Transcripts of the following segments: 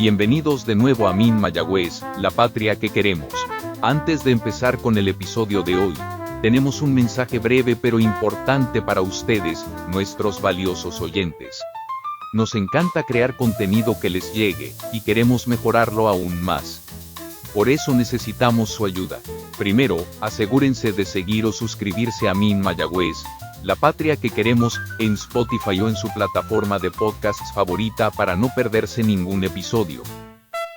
Bienvenidos de nuevo a MIN Mayagüez, la patria que queremos. Antes de empezar con el episodio de hoy, tenemos un mensaje breve pero importante para ustedes, nuestros valiosos oyentes. Nos encanta crear contenido que les llegue, y queremos mejorarlo aún más. Por eso necesitamos su ayuda. Primero, asegúrense de seguir o suscribirse a MIN Mayagüez, la patria que queremos, en Spotify o en su plataforma de podcasts favorita para no perderse ningún episodio.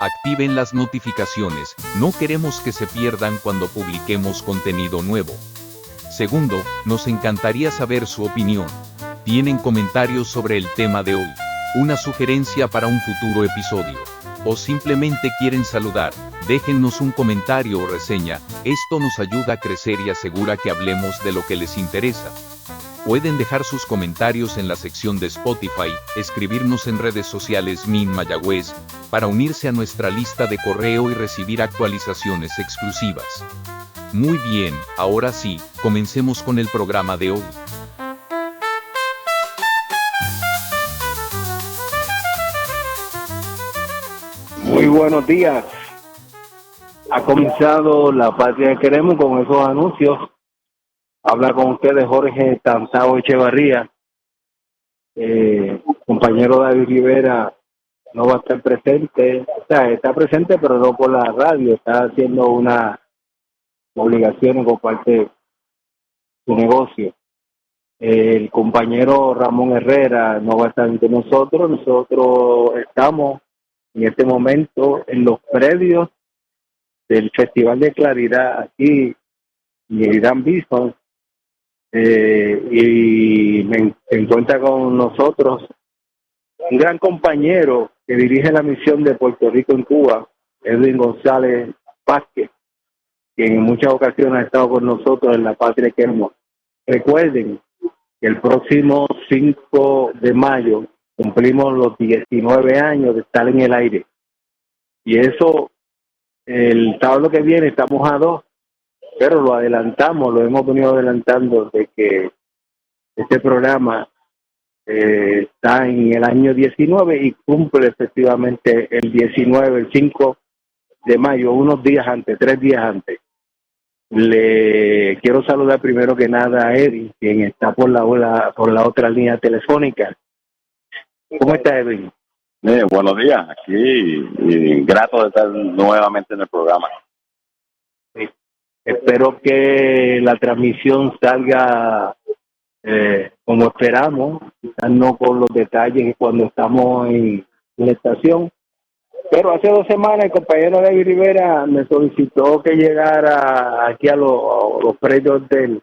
Activen las notificaciones, no queremos que se pierdan cuando publiquemos contenido nuevo. Segundo, nos encantaría saber su opinión. ¿Tienen comentarios sobre el tema de hoy? ¿Una sugerencia para un futuro episodio? ¿O simplemente quieren saludar? Déjennos un comentario o reseña, esto nos ayuda a crecer y asegura que hablemos de lo que les interesa. Pueden dejar sus comentarios en la sección de Spotify, escribirnos en redes sociales MIN Mayagüez, para unirse a nuestra lista de correo y recibir actualizaciones exclusivas. Muy bien, ahora sí, comencemos con el programa de hoy. Muy buenos días. Ha comenzado la patria que queremos con esos anuncios. Habla con ustedes Jorge Tantao Echevarría. Compañero David Rivera no va a estar presente. O sea, está presente pero no por la radio. Está haciendo una obligación por parte de su negocio. El compañero Ramón Herrera no va a estar entre nosotros. Nosotros estamos en este momento en los predios del Festival de Claridad aquí en Irán Bison. Y me encuentra con nosotros un gran compañero que dirige la misión de Puerto Rico en Cuba, Edwin González Vázquez, quien en muchas ocasiones ha estado con nosotros en la patria que queremos. Recuerden que el próximo 5 de mayo cumplimos los 19 años de estar en el aire. Y eso, el sábado que viene estamos a 2. Pero lo adelantamos, lo hemos venido adelantando de que este programa está en el año 19 y cumple efectivamente el 19, el 5 de mayo, unos días antes, 3 días antes. Le quiero saludar primero que nada a Edwin, quien está por la otra línea telefónica. ¿Cómo está, Edwin? Buenos días, aquí y grato de estar nuevamente en el programa. Espero que la transmisión salga como esperamos, quizás no con los detalles cuando estamos en la estación. Pero hace 2 semanas el compañero David Rivera me solicitó que llegara aquí a los predios del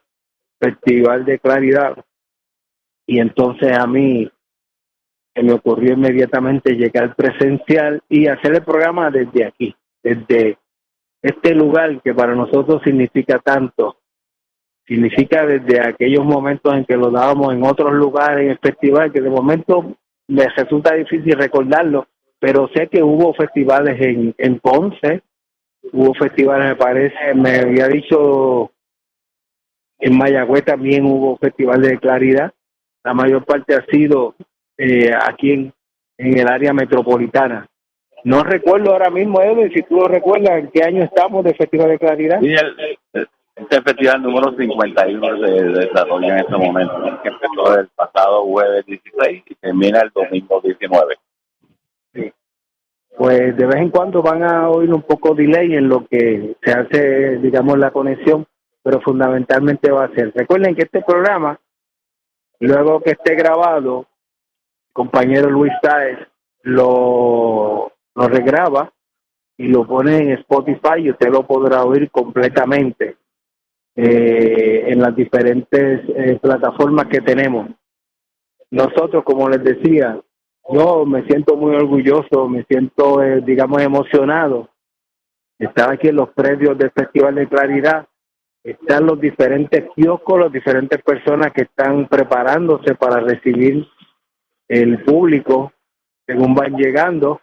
Festival de Claridad. Y entonces a mí se me ocurrió inmediatamente llegar presencial y hacer el programa desde aquí, desde este lugar que para nosotros significa tanto. Significa desde aquellos momentos en que lo dábamos en otros lugares en el festival, que de momento me resulta difícil recordarlo, pero sé que hubo festivales en Ponce, hubo festivales, me parece, me había dicho, en Mayagüez también hubo festivales de Claridad. La mayor parte ha sido aquí en el área metropolitana. No recuerdo ahora mismo, Edwin, si tú lo recuerdas, ¿en qué año estamos de Festival de Claridad? Sí, este es festival número 51 de desarrollo en este momento, que empezó el pasado jueves 16 y termina el domingo 19. Sí. Pues de vez en cuando van a oír un poco delay en lo que se hace, digamos, la conexión, pero fundamentalmente va a ser. Recuerden que este programa, luego que esté grabado, el compañero Luis Sáez lo regraba y lo pone en Spotify y usted lo podrá oír completamente en las diferentes plataformas que tenemos. Nosotros, como les decía, yo me siento muy orgulloso, me siento, digamos, emocionado de estar aquí en los predios del Festival de Claridad. Están los diferentes kioscos, las diferentes personas que están preparándose para recibir el público según van llegando.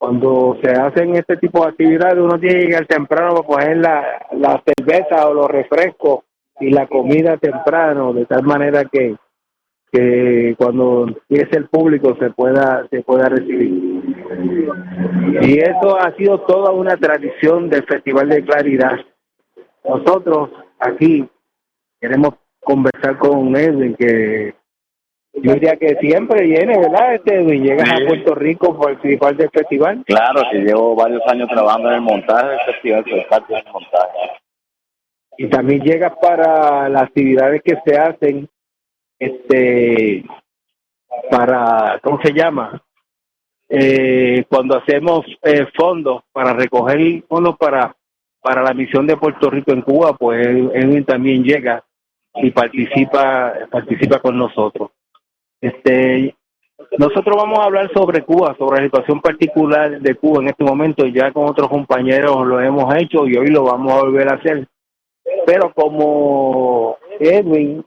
Cuando se hacen este tipo de actividades, uno tiene que llegar temprano para coger la cerveza o los refrescos y la comida temprano, de tal manera que que cuando empiece el público se pueda recibir. Y eso ha sido toda una tradición del Festival de Claridad. Nosotros aquí queremos conversar con Edwin, que yo diría que siempre viene, ¿verdad? Edwin, llegas a Puerto Rico por participar del festival. Claro, que llevo varios años trabajando en el montaje del festival, soy parte del montaje. Y también llegas para las actividades que se hacen, para, ¿cómo se llama? Cuando hacemos fondos para recoger fondos para la misión de Puerto Rico en Cuba, pues Edwin también llega y participa con nosotros. Nosotros vamos a hablar sobre Cuba, sobre la situación particular de Cuba en este momento. Ya con otros compañeros lo hemos hecho y hoy lo vamos a volver a hacer. Pero como Edwin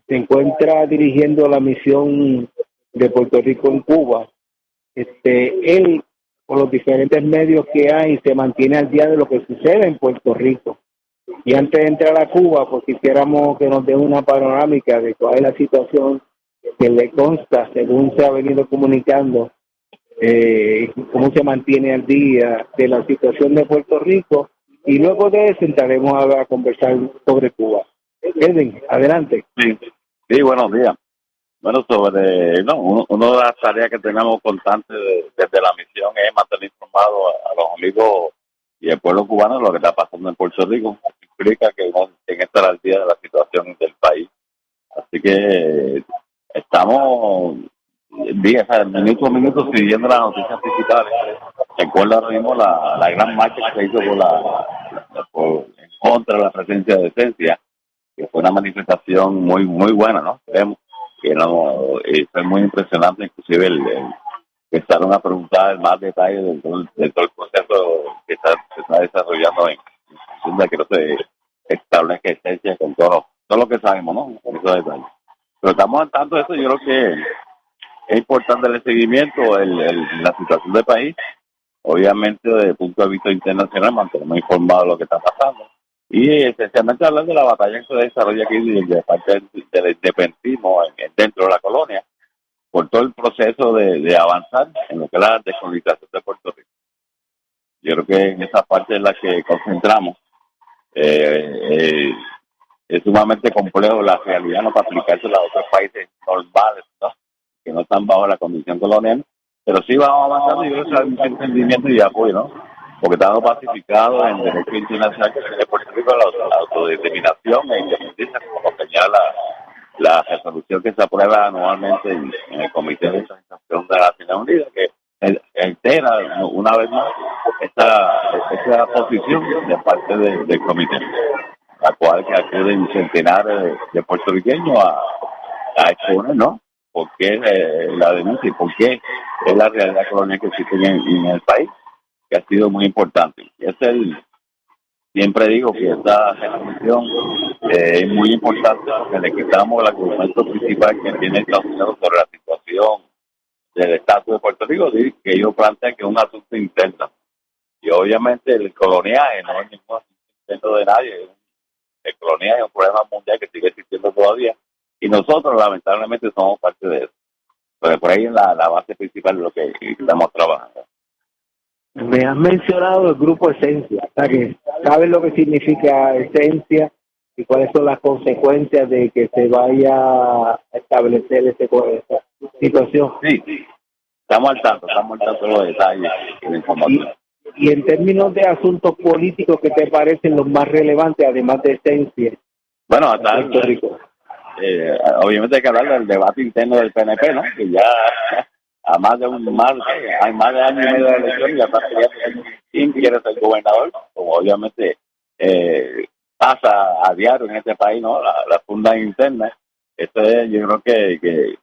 se encuentra dirigiendo la misión de Puerto Rico en Cuba, él, por los diferentes medios que hay, se mantiene al día de lo que sucede en Puerto Rico. Y antes de entrar a Cuba, pues quisiéramos que nos dé una panorámica de cuál es la situación que le consta, según se ha venido comunicando, cómo se mantiene al día de la situación de Puerto Rico, y luego de eso entraremos a conversar sobre Cuba. Edwin, adelante. Sí, buenos días. Bueno, una de las tareas que tenemos constantes desde la misión es mantener informado a los amigos y al pueblo cubano de lo que está pasando en Puerto Rico. Implica que uno tiene que estar al día de la situación del país. Así que estamos minuto a minuto siguiendo las noticias digitales. Recuerda ahora mismo la gran marcha que se hizo en contra de la presencia de decencia, que fue una manifestación muy buena, ¿no? Creemos que fue muy impresionante, inclusive que empezaron a preguntar más detalles de todo el proceso que se está desarrollando en función de que no se establezca esencia con todo lo que sabemos, ¿no? Con esos detalles. Pero estamos al tanto de eso. Yo creo que es importante el seguimiento, la situación del país. Obviamente, desde el punto de vista internacional, mantenemos informados de lo que está pasando. Y esencialmente hablar de la batalla que se desarrolla aquí de parte del independentismo dentro de la colonia, por todo el proceso de avanzar en lo que es la descolonización de Puerto Rico. Yo creo que en esa parte es la que concentramos. Es sumamente complejo la realidad, no para aplicarse a otros países normales, ¿no? Que no están bajo la condición colonial, pero sí vamos avanzando y yo creo que hay mucho entendimiento y apoyo, ¿no? Porque estamos pacificados en derecho internacional que tiene Puerto Rico la autodeterminación e independencia, como señala la resolución que se aprueba anualmente en el Comité de Organización de las Naciones Unidas, que entera una vez más esta posición de parte del comité, la cual que acuden centenares de puertorriqueños a exponer, ¿no? ¿Por qué la denuncia y por qué es la realidad colonial que existe en el país? Que ha sido muy importante. Siempre digo que esta resolución es muy importante porque le quitamos el argumento principal que tiene Estados Unidos sobre la situación del estatus de Puerto Rico, que ellos plantean que es un asunto interno. Y obviamente el coloniaje no es ningún asunto interno de nadie. El coloniaje es un problema mundial que sigue existiendo todavía. Y nosotros lamentablemente somos parte de eso. Pero por ahí es la base principal de lo que estamos trabajando. Me has mencionado el grupo Esencia, o sea que sabes lo que significa Esencia y cuáles son las consecuencias de que se vaya a establecer esa situación. Sí, estamos al tanto de los detalles y la información. Y en términos de asuntos políticos, ¿qué te parecen los más relevantes, además de Esencia? Bueno, hasta Puerto Rico. Obviamente hay que hablar del debate interno del PNP, ¿no? Que ya hay más de año y medio de elección y ya está peleando quién quiere ser gobernador, como obviamente pasa a diario en este país, ¿no? La funda interna. Esto es, yo creo que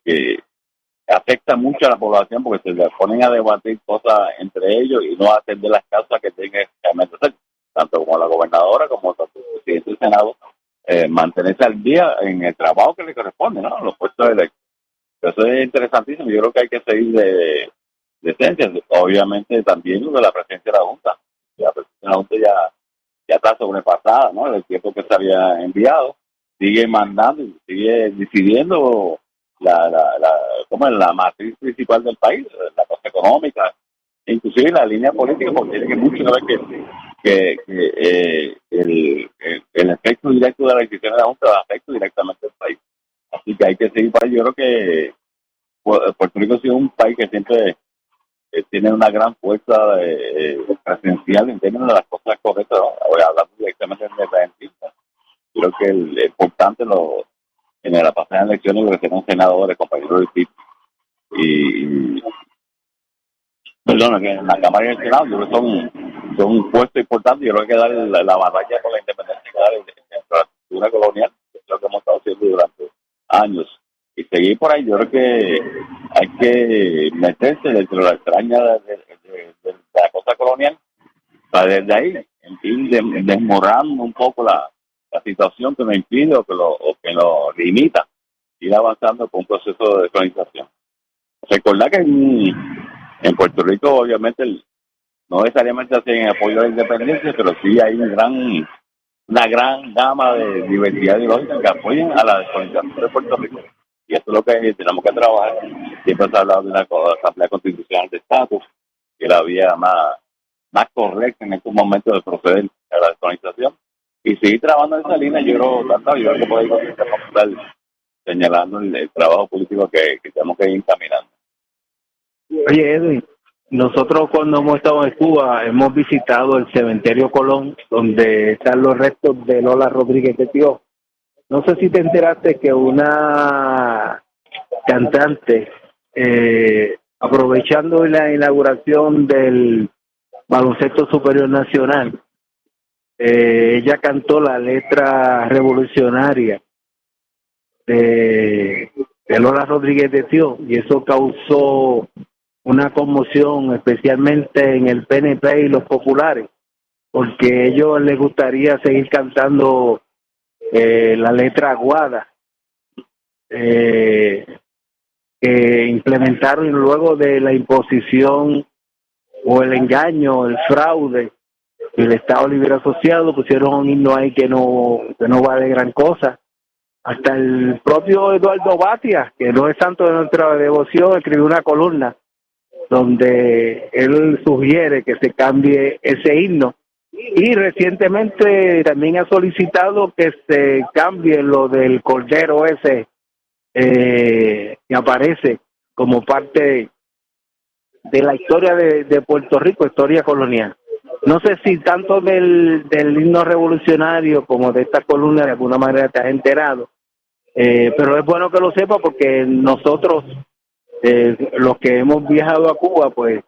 afecta mucho a la población porque se le ponen a debatir cosas entre ellos y no atender las causas que tienen que realmente hacer, tanto como la gobernadora como tanto el presidente del Senado, mantenerse al día en el trabajo que le corresponde, ¿no? Los puestos electos. Eso es interesantísimo. Yo creo que hay que seguir de esencia. Obviamente también lo de la presencia de la Junta. La presencia de la Junta ya está sobrepasada, ¿no? El tiempo que se había enviado. Sigue mandando y sigue decidiendo como la matriz principal del país, la cosa económica, inclusive la línea política, porque tiene que mucho que ver que el efecto directo de la decisión de la Junta afecta directamente al país. Así que hay que seguir para yo creo que Puerto Rico ha sido un país que siempre tiene una gran fuerza presidencial en términos de las cosas correctas, ¿no? Ahora, hablando directamente de independentistas. Creo que el importante en la pasada elecciones lo que serán senadores, compañeros de PIB, y perdona, que en la Cámara y el Senado, yo creo que son puestos importantes. Yo creo que hay que dar la batalla con la independencia que dar en la estructura colonial, que es lo que hemos estado haciendo durante años. Y seguir por ahí, yo creo que hay que meterse dentro de la extraña de la cosa colonial, para desde ahí, en fin, desmorando un poco la situación que nos impide o que lo limita ir avanzando con un proceso de descolonización. Recordar que en Puerto Rico, obviamente, no necesariamente hacen apoyo a la independencia, pero sí hay una gran gama de diversidad ideológica que apoyan a la descolonización de Puerto Rico. Y eso es lo que tenemos que trabajar. Siempre se ha hablado de una asamblea constitucional de estatus, que es la vía más correcta en estos momentos de proceder a la descolonización. Y seguir trabajando en esa línea, yo creo que por ahí vamos a estar señalando el trabajo político que tenemos que ir encaminando. Oye, Edwin, nosotros cuando hemos estado en Cuba hemos visitado el cementerio Colón, donde están los restos de Lola Rodríguez de Tio. No sé si te enteraste que una cantante, aprovechando la inauguración del Baloncesto Superior Nacional, ella cantó la letra revolucionaria de Lola Rodríguez de Tio, y eso causó una conmoción, especialmente en el PNP y los populares, porque a ellos les gustaría seguir cantando la letra aguada que implementaron luego de la imposición o el engaño, el fraude del Estado Libre Asociado. Pusieron un himno ahí que no vale gran cosa. Hasta el propio Eduardo Batia, que no es santo de nuestra devoción, escribió una columna donde él sugiere que se cambie ese himno. Y recientemente también ha solicitado que se cambie lo del cordero ese que aparece como parte de la historia de Puerto Rico, historia colonial. No sé si tanto del himno revolucionario como de esta columna de alguna manera te has enterado, pero es bueno que lo sepa, porque nosotros, los que hemos viajado a Cuba, pues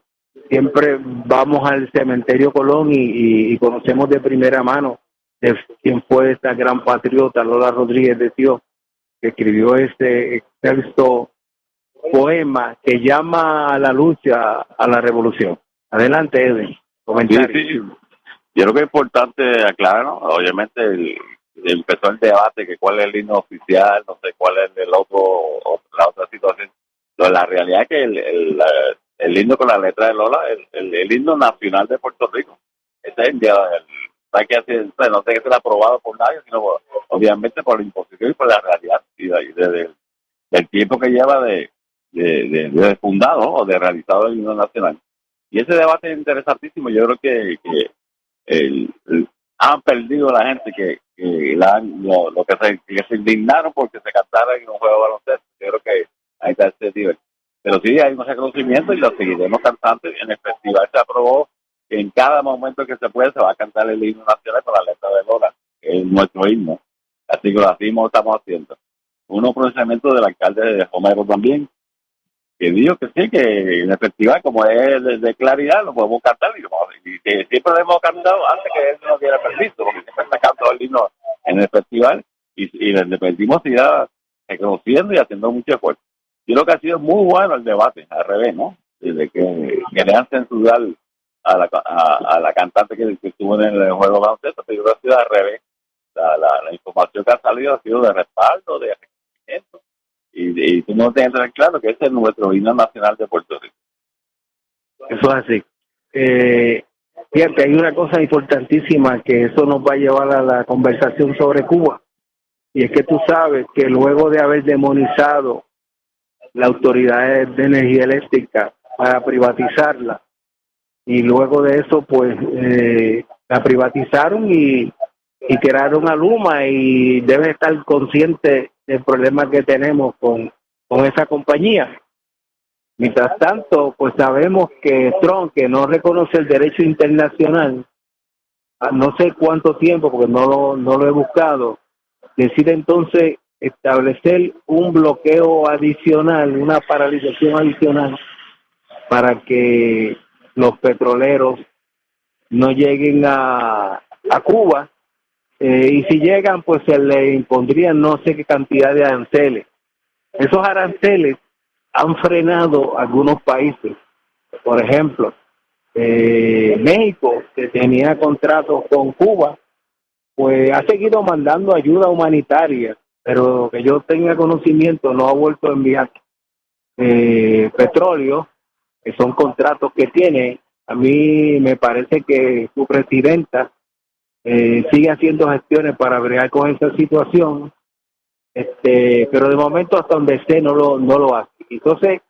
siempre vamos al cementerio Colón y conocemos de primera mano de quién fue esta gran patriota, Lola Rodríguez de Tio, que escribió este excelso poema que llama a la lucha, a la revolución. Adelante, Edwin. Comentario. Sí. Yo creo que es importante aclarar, ¿no? Obviamente empezó el debate que cuál es el himno oficial, no sé cuál es la otra situación. Pero la realidad es que el himno con la letra de Lola, el himno nacional de Puerto Rico, ese es no tiene que ser aprobado por nadie, sino obviamente por la imposición y por la realidad y del tiempo que lleva de fundado, ¿no? O de realizado el himno nacional. Y ese debate es interesantísimo. Yo creo que han perdido la gente que se indignaron porque se cantara en un juego de baloncesto. Yo creo que ahí está ese nivel. Pero sí hay un reconocimiento y lo seguiremos cantando. En el festival se aprobó que en cada momento que se puede se va a cantar el himno nacional con la letra de Lola, que es nuestro himno. Así que así lo estamos haciendo. Un pronunciamiento del alcalde de Homero también, que dijo que sí, que en el festival, como es de claridad, lo podemos cantar, y que siempre lo hemos cantado antes que él no diera permiso, porque siempre está cantado el himno en el festival, y el independentismo se irá reconociendo y haciendo mucho esfuerzo. Yo creo que ha sido muy bueno el debate, al revés, ¿no? Desde que querían censurar a la cantante que estuvo en el juego de baloncesto, pero yo creo que ha sido al revés. La información que ha salido ha sido de respaldo, de reconocimiento. Y tú no tienes que tener claro que ese es nuestro himno nacional de Puerto Rico. Eso es así. Fíjate, hay una cosa importantísima que eso nos va a llevar a la conversación sobre Cuba, y es que tú sabes que luego de haber demonizado la Autoridad de Energía Eléctrica para privatizarla, y luego de eso pues la privatizaron y crearon a Luma, y debe estar consciente del problema que tenemos con esa compañía. Mientras tanto, pues sabemos que Trump, que no reconoce el derecho internacional, no sé cuánto tiempo, porque no lo he buscado, decide entonces establecer un bloqueo adicional, una paralización adicional, para que los petroleros no lleguen a Cuba, y si llegan, pues se le impondrían no sé qué cantidad de aranceles. Esos aranceles han frenado algunos países. Por ejemplo, México, que tenía contratos con Cuba, pues ha seguido mandando ayuda humanitaria, pero que yo tenga conocimiento no ha vuelto a enviar petróleo, que son contratos que tiene. A mí me parece que su presidenta sigue haciendo gestiones para bregar con esa situación, pero de momento hasta donde esté no lo hace. Entonces,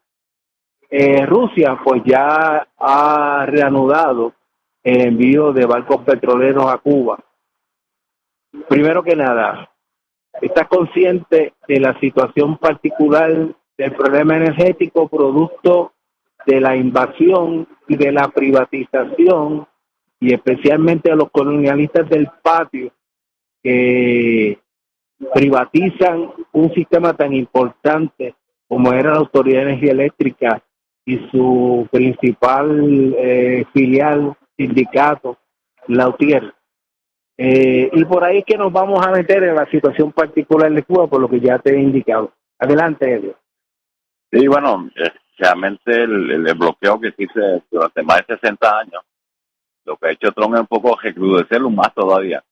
Rusia pues ya ha reanudado el envío de barcos petroleros a Cuba. Primero que nada, ¿estás consciente de la situación particular del problema energético producto de la invasión y de la privatización, y especialmente a los colonialistas del patio, que privatizan un sistema tan importante como era la Autoridad de Energía Eléctrica y su principal filial, sindicato, la UTIER? Y por ahí es que nos vamos a meter en la situación particular de Cuba, por lo que ya te he indicado. Adelante, Elio. Sí, bueno, realmente el bloqueo que existe durante más de 60 años, lo que ha hecho Trump es un poco recrudecerlo más todavía.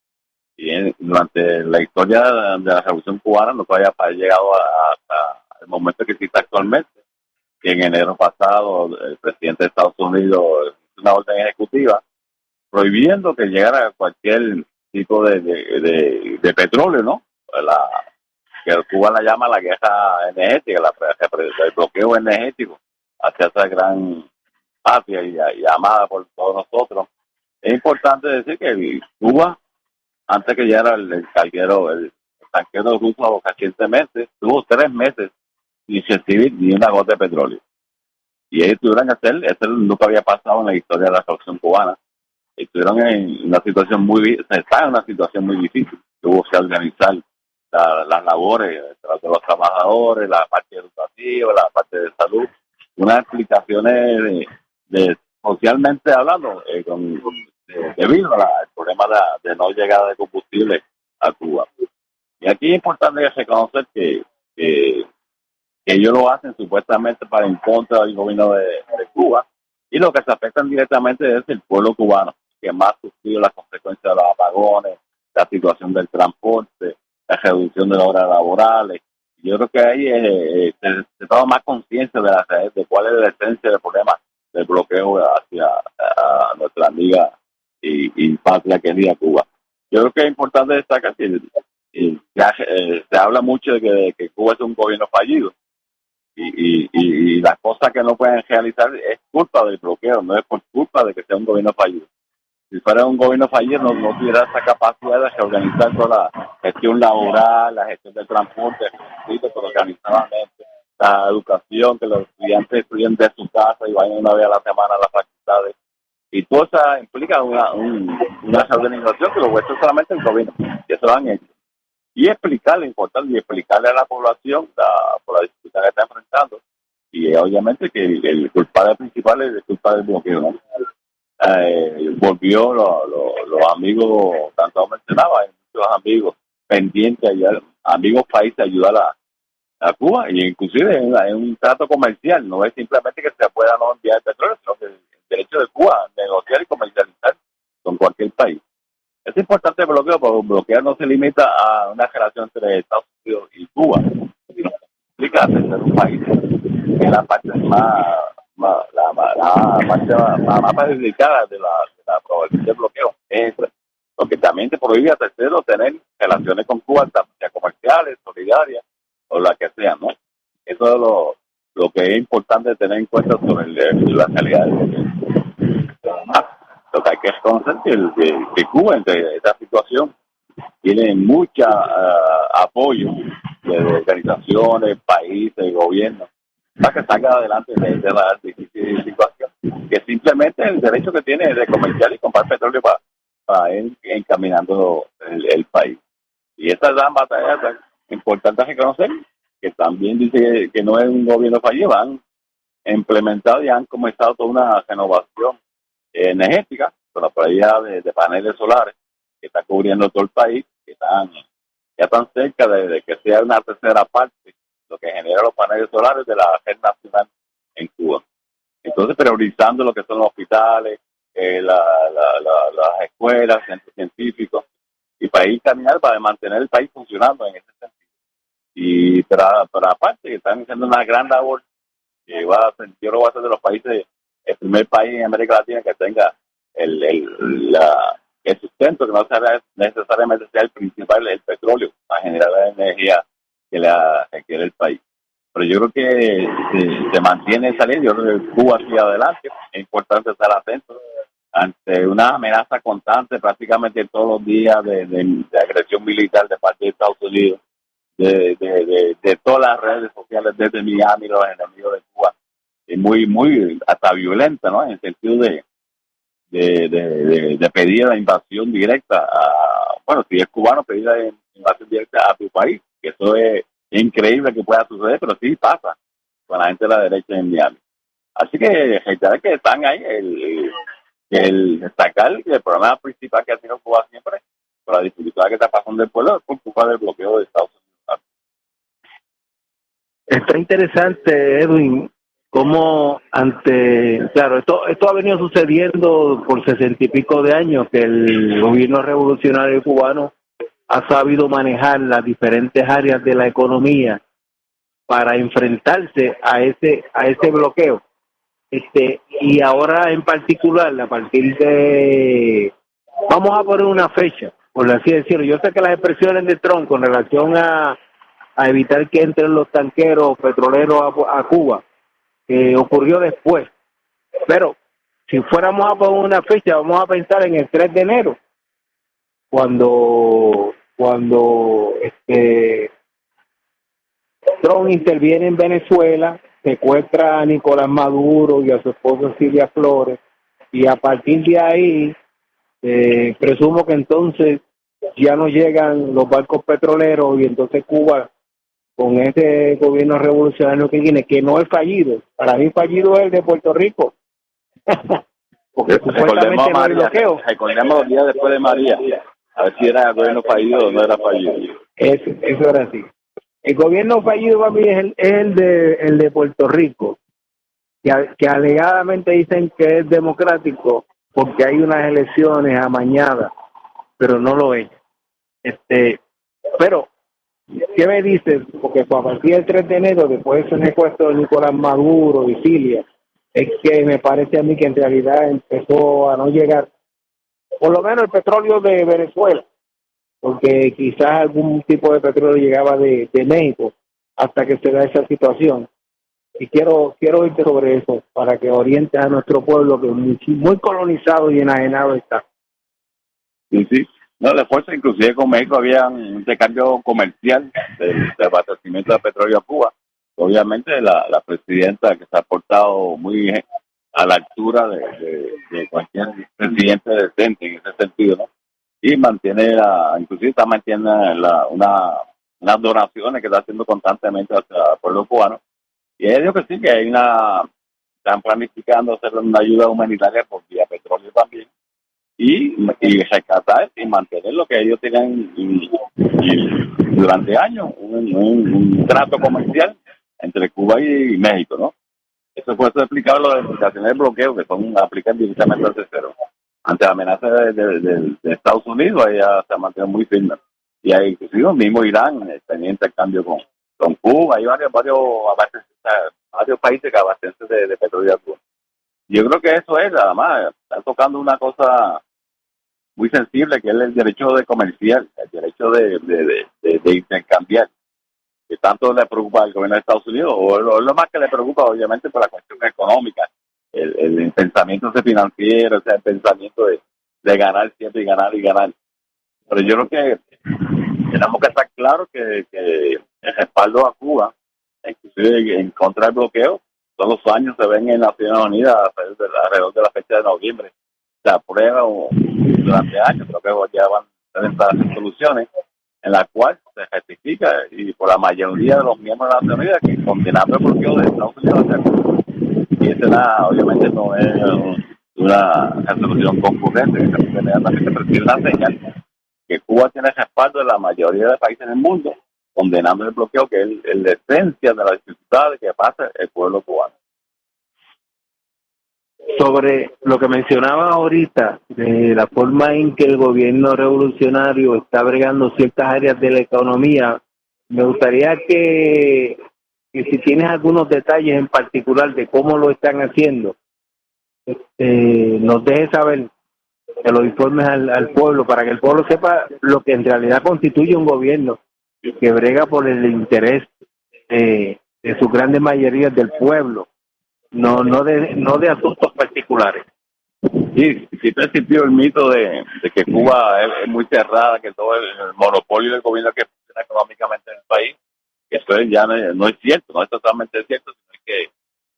Y durante la historia de la Revolución Cubana no todavía ha llegado hasta el momento que existe actualmente, que en enero pasado el presidente de Estados Unidos hizo una orden ejecutiva prohibiendo que llegara cualquier tipo de petróleo, ¿no? Que Cuba la llama la guerra energética, el bloqueo energético hacia esa gran patria y amada por todos nosotros. Es importante decir que Cuba, antes que llegara el tanquero ruso recientemente, tuvo 3 meses sin recibir ni una gota de petróleo. Y ellos tuvieron que hacer, eso nunca había pasado en la historia de la Revolución Cubana. Estuvieron en una situación está en una situación muy difícil. Tuvo que organizar las labores de los trabajadores, la parte educativa, la parte de salud, unas explicaciones socialmente hablando, debido al problema de no llegada de combustible a Cuba. Y aquí es importante reconocer que ellos lo hacen supuestamente para en contra del gobierno de Cuba, y lo que se afectan directamente es el pueblo cubano, que más sufrió las consecuencias de los apagones, la situación del transporte, la reducción de las horas laborales. Yo creo que ahí se toma más conciencia de cuál es la esencia del problema del bloqueo hacia nuestra amiga y patria querida Cuba. Yo creo que es importante destacar que se habla mucho de que Cuba es un gobierno fallido, y las cosas que no pueden realizar es culpa del bloqueo, no es por culpa de que sea un gobierno fallido. Si fuera un gobierno fallido, no tuviera esa capacidad de reorganizar toda la gestión laboral, la gestión del transporte, organizadamente, la educación, que los estudiantes estudien de su casa y vayan una vez a la semana a las facultades. Y todo eso implica una reorganización que lo vuelve solamente el gobierno, que eso lo han hecho. Y explicarle, importante, y explicarle a la población por la dificultad que está enfrentando. Y obviamente que el culpable principal es el culpable del bloqueo, ¿no? Volvió los amigos, tanto mencionaba, hay muchos amigos pendientes, amigos países ayudar a Cuba, y inclusive es un trato comercial, no es simplemente que se pueda no enviar petróleo, sino que el derecho de Cuba a negociar y comercializar con cualquier país. Es importante el bloqueo, porque bloquear no se limita a una relación entre Estados Unidos y Cuba, sino que implica ser un país que es la parte más perjudicada de la prohibición del bloqueo, porque también te prohíbe a terceros tener relaciones con Cuba, tanto sea comerciales, solidarias o la que sea, ¿no? Eso lo que es importante tener en cuenta sobre la calidad del gobierno. Además, lo que hay que reconocer que Cuba, entre esta situación, tiene mucha apoyo de organizaciones, países, gobiernos, para que salga adelante de la difícil situación, que simplemente el derecho que tiene de comerciar y comprar petróleo para ir encaminando el país. Y esta gran batalla tan importante a reconocer, que también dice que no es un gobierno fallido, han implementado y han comenzado toda una renovación energética con la playa de paneles solares que está cubriendo todo el país, que están cerca de que sea una tercera parte lo que genera los paneles solares de la red nacional en Cuba. Entonces, priorizando lo que son los hospitales, las escuelas, centros científicos, y para ir caminar, para mantener el país funcionando en ese sentido. Y pero aparte, que están haciendo una gran labor, que yo lo voy a hacer de los países, el primer país en América Latina que tenga el sustento, que no sea necesariamente sea el principal, el petróleo, para generar la energía que le requiere el país. Pero yo creo que se mantiene esa línea. Yo creo que Cuba sigue adelante. Es importante estar atento ante una amenaza constante prácticamente todos los días de agresión militar de parte de Estados Unidos, de todas las redes sociales desde Miami, los enemigos de Cuba, y muy hasta violenta, ¿no? En el sentido de pedir la invasión directa si es cubano, pedir la invasión directa a tu país, que eso es increíble que pueda suceder, pero sí pasa con la gente de la derecha en Miami. Así que reiterar que están ahí, el destacar el problema principal que ha tenido Cuba siempre, por la dificultad que está pasando el pueblo, es por culpa del bloqueo de Estados Unidos. Está interesante, Edwin, cómo claro, esto ha venido sucediendo por 60 y pico de años, que el gobierno revolucionario cubano ha sabido manejar las diferentes áreas de la economía para enfrentarse a ese bloqueo. Y ahora en particular, a partir de, vamos a poner una fecha, por así decirlo. Yo sé que las expresiones de Trump con relación a evitar que entren los tanqueros petroleros a Cuba, ocurrió después. Pero si fuéramos a poner una fecha, vamos a pensar en el 3 de enero, cuando Trump interviene en Venezuela, secuestra a Nicolás Maduro y a su esposa Silvia Flores, y a partir de ahí presumo que entonces ya no llegan los barcos petroleros, y entonces Cuba, con ese gobierno revolucionario que tiene, que no es fallido, para mí fallido es el de Puerto Rico, porque supuestamente no hay bloqueo. Recordemos los días después de María, a ver si era gobierno fallido o no era fallido. Eso era así. El gobierno fallido para mí es el de Puerto Rico, que alegadamente dicen que es democrático porque hay unas elecciones amañadas, pero no lo es. Pero, ¿qué me dices? Porque a partir del 3 de enero, después de ese secuestro de Nicolás Maduro y Silvia, es que me parece a mí que en realidad empezó a no llegar, por lo menos el petróleo de Venezuela, porque quizás algún tipo de petróleo llegaba de México hasta que se da esa situación. Y quiero irte sobre eso para que orientes a nuestro pueblo, que muy colonizado y enajenado está. Sí. No, de fuerza, inclusive con México había un intercambio comercial del abastecimiento de petróleo a Cuba. Obviamente la presidenta, que se ha portado muy a la altura de cualquier presidente decente en ese sentido, ¿no? Y inclusive está manteniendo unas donaciones que está haciendo constantemente hacia el pueblo cubano. Y ellos que sí, que están planificando hacer una ayuda humanitaria por vía petróleo también, y rescatar y mantener lo que ellos tienen y durante años, un trato comercial entre Cuba y México, ¿no? Eso puede explicar las implicaciones del bloqueo, que aplican directamente al tercero. Ante la amenaza de Estados Unidos, ella se ha mantenido muy firme. Y hay, inclusive, mismo Irán tenía intercambio con Cuba. Hay varios países que abastecen de petróleo a Cuba. Yo creo que eso es, además, está tocando una cosa muy sensible, que es el derecho de comerciar, el derecho de intercambiar. que tanto le preocupa al gobierno de Estados Unidos, o lo más que le preocupa, obviamente, por la cuestión económica, el pensamiento ese financiero, el pensamiento de ganar siempre y ganar y ganar. Pero yo creo que tenemos que estar claros que el respaldo a Cuba, inclusive en contra del bloqueo, todos los años se ven en Naciones Unidas alrededor de la fecha de noviembre. Se aprueba durante años, creo que ya van 30 resoluciones en la cual se ratifica y por la mayoría de los miembros de las Naciones Unidas que condenando el bloqueo de Estados Unidos hacia Cuba. Y esa obviamente no es una resolución concurrente, que se inmediatamente recibe una señal que Cuba tiene el respaldo de la mayoría de países del mundo, condenando el bloqueo, que es la esencia de la dificultad que pasa el pueblo cubano. Sobre lo que mencionaba ahorita, de la forma en que el gobierno revolucionario está bregando ciertas áreas de la economía, me gustaría que si tienes algunos detalles en particular de cómo lo están haciendo, nos dejes saber, que lo informes al pueblo, para que el pueblo sepa lo que en realidad constituye un gobierno que brega por el interés de sus grandes mayorías del pueblo, no de asuntos particulares. Sí, siempre existió el mito de que Cuba es muy cerrada, que todo el monopolio del gobierno que funciona económicamente en el país, que eso ya no es cierto, no es totalmente cierto, sino que